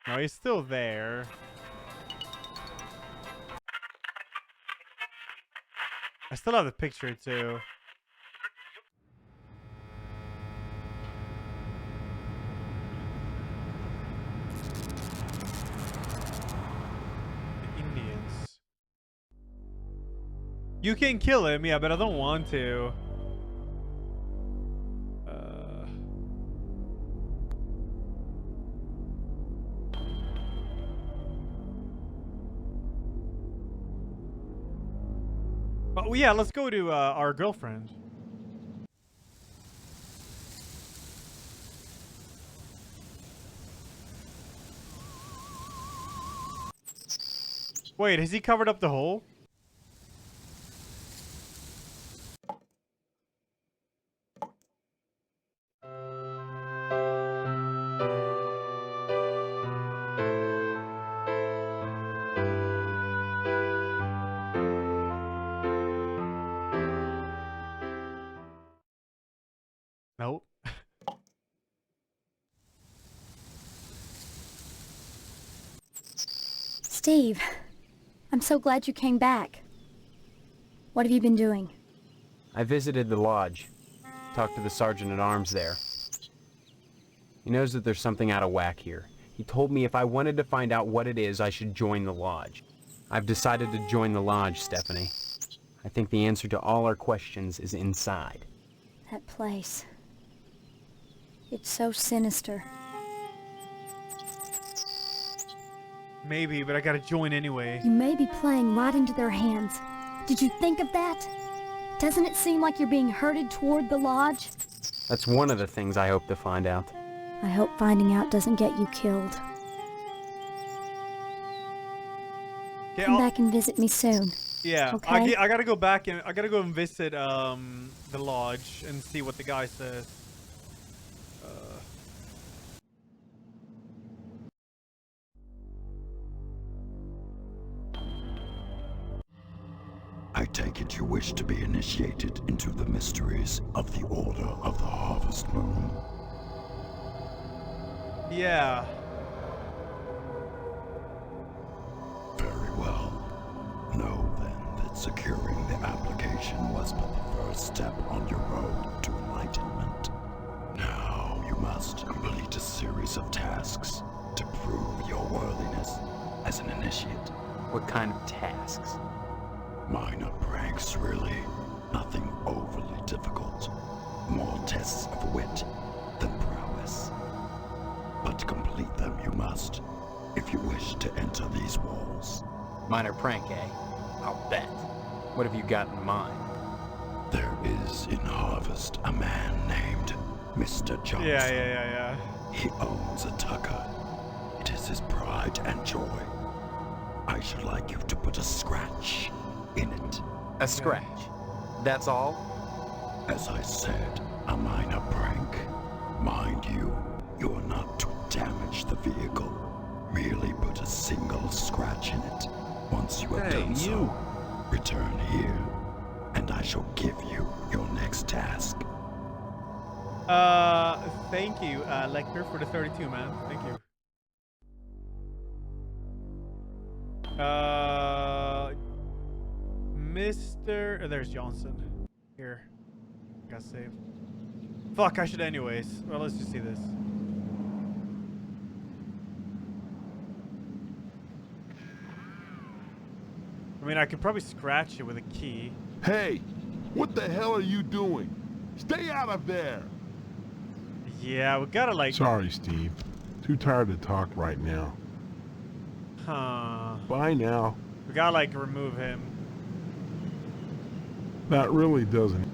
No, he's still there. I still have the picture too. The Indians. You can kill him, yeah, but I don't want to. Oh yeah, let's go to our girlfriend. Wait, has he covered up the hole? Nope. Steve, I'm so glad you came back. What have you been doing? I visited the lodge. Talked to the sergeant-at-arms there. He knows that there's something out of whack here. He told me if I wanted to find out what it is, I should join the lodge. I've decided to join the lodge, Stephanie. I think the answer to all our questions is inside. That place. It's so sinister. Maybe, but I gotta join anyway. You may be playing right into their hands. Did you think of that? Doesn't it seem like you're being herded toward the lodge? That's one of the things I hope to find out. I hope finding out doesn't get you killed. Come back and visit me soon. Yeah, okay? I gotta go back and I gotta go and visit the lodge and see what the guy says. I take it you wish to be initiated into the mysteries of the Order of the Harvest Moon. Yeah. Very well. Know then that securing the application was but the first step on your road to enlightenment. Now you must complete a series of tasks to prove your worthiness as an initiate. What kind of tasks? Minor pranks, really. Nothing overly difficult. More tests of wit than prowess. But to complete them you must, if you wish to enter these walls. Minor prank, eh? I'll bet. What have you got in mind? There is in Harvest a man named Mr. Johnson. Yeah. He owns a tucker. It is his pride and joy. I should like you to put a scratch in it. A scratch? That's all? As I said, a minor prank. Mind you, you are not to damage the vehicle. Merely put a single scratch in it. Once you have done so, return here, and I shall give you your next task. Thank you, Lecter, for the 32, man. Thank you. Mr. There's Johnson. Here. Got saved. Fuck, I should anyways. Well, let's just see this. I mean, I could probably scratch it with a key. Hey, what the hell are you doing? Stay out of there! Yeah, we gotta like... Sorry, Steve. Too tired to talk right now. Huh. Bye now. We gotta like remove him. That really doesn't.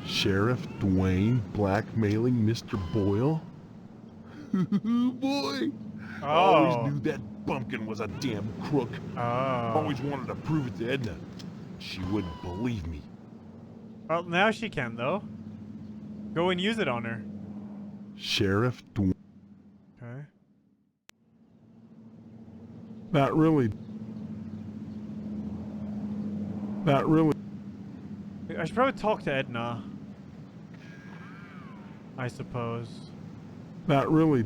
Sheriff Dwayne blackmailing Mr. Boyle? Boy! Oh. I always knew that bumpkin was a damn crook. Oh. Always wanted to prove it to Edna. She wouldn't believe me. Well, now she can, though. Go and use it on her. Sheriff Dwayne. Okay. That really... I should probably talk to Edna. I suppose. That really...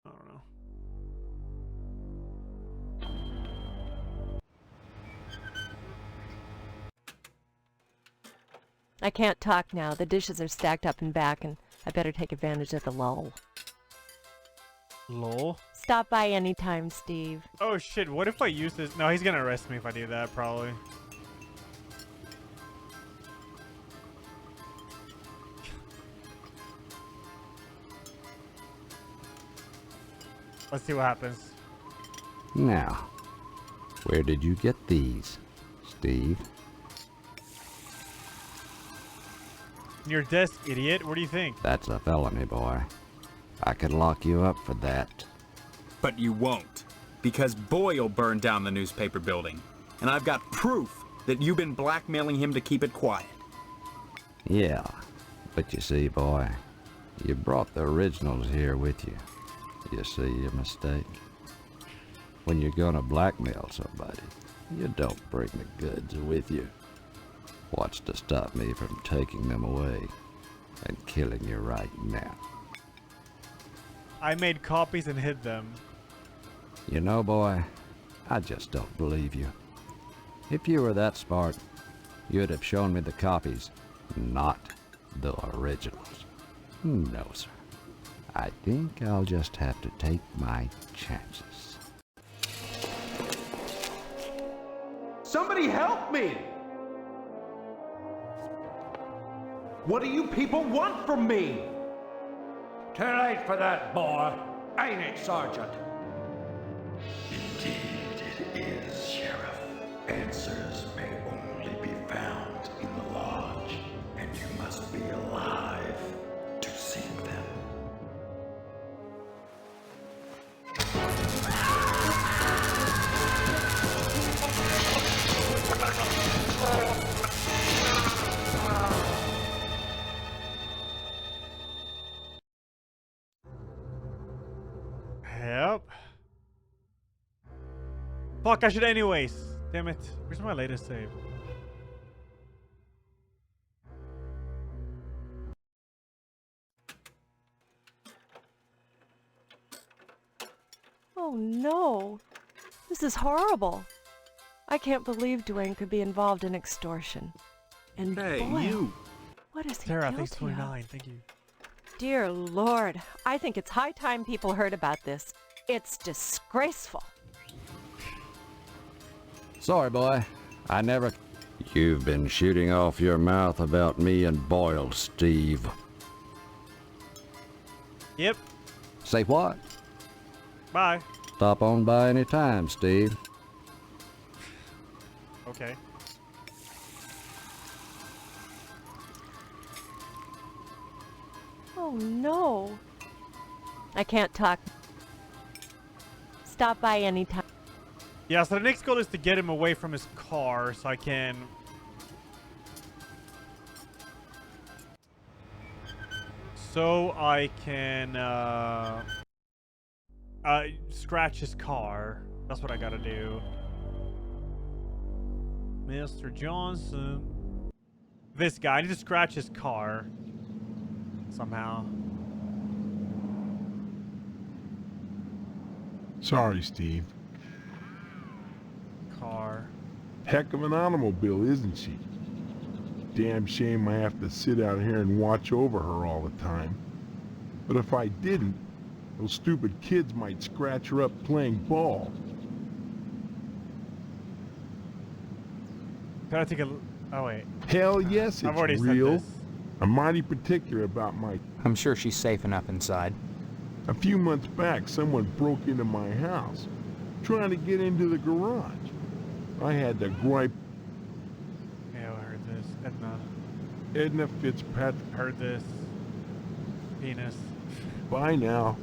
I don't know. I can't talk now. The dishes are stacked up and back, and I better take advantage of the lull. Lol. Stop by anytime, Steve. Oh shit, what if I use this? No, he's gonna arrest me if I do that, probably. Let's see what happens. Now, where did you get these, Steve? In your desk, idiot. What do you think? That's a felony, boy. I could lock you up for that. But you won't, because Boyle burned down the newspaper building, and I've got proof that you've been blackmailing him to keep it quiet. Yeah, but you see, boy, you brought the originals here with you. You see your mistake? When you're gonna blackmail somebody, you don't bring the goods with you. What's to stop me from taking them away and killing you right now? I made copies and hid them. You know, boy, I just don't believe you. If you were that smart, you'd have shown me the copies, not the originals. No, sir. I think I'll just have to take my chances. Somebody help me! What do you people want from me? Too late for that, boy. Ain't it, Sergeant? Indeed it is, Sheriff. Answers may only be found in the lodge, and you must be alive to seek them. Yep. Fuck, I should anyways. Damn it. Where's my latest save? Oh no. This is horrible. I can't believe Dwayne could be involved in extortion. And Hey, Boyle, you. what is he Sarah, guilty thanks 29. Thank you. Dear Lord, I think it's high time people heard about this. It's disgraceful. Sorry, boy. I never... You've been shooting off your mouth about me and Boyle, Steve. Yep. Say what? Bye. Stop on by any time, Steve. Okay. Oh no. I can't talk. Stop by anytime. Yeah, so the next goal is to get him away from his car so I can... scratch his car. That's what I gotta do. Mr. Johnson. This guy. I need to scratch his car. Somehow. Sorry, Steve. Car. Heck of an automobile, isn't she? Damn shame I have to sit out here and watch over her all the time. But if I didn't, those stupid kids might scratch her up playing ball. Can I take a... Oh, wait. Hell yes, I've already it's said real. this. I'm mighty particular about my... I'm sure she's safe enough inside. A few months back, someone broke into my house, trying to get into the garage. I had to gripe. Yeah, I heard this. Edna Fitzpatrick. Heard this. Penis. Bye now.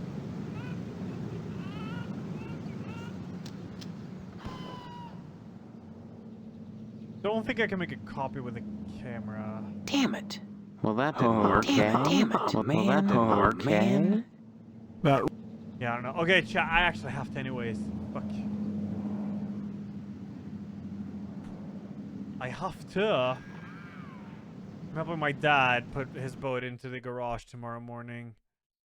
Don't think I can make a copy with a camera. Damn it. Well, that didn't work. Damn it. Well, that didn't work, man. That... Yeah, I don't know. Okay, chat. I actually have to anyways. Fuck. I have to. I'm helping my dad put his boat into the garage tomorrow morning.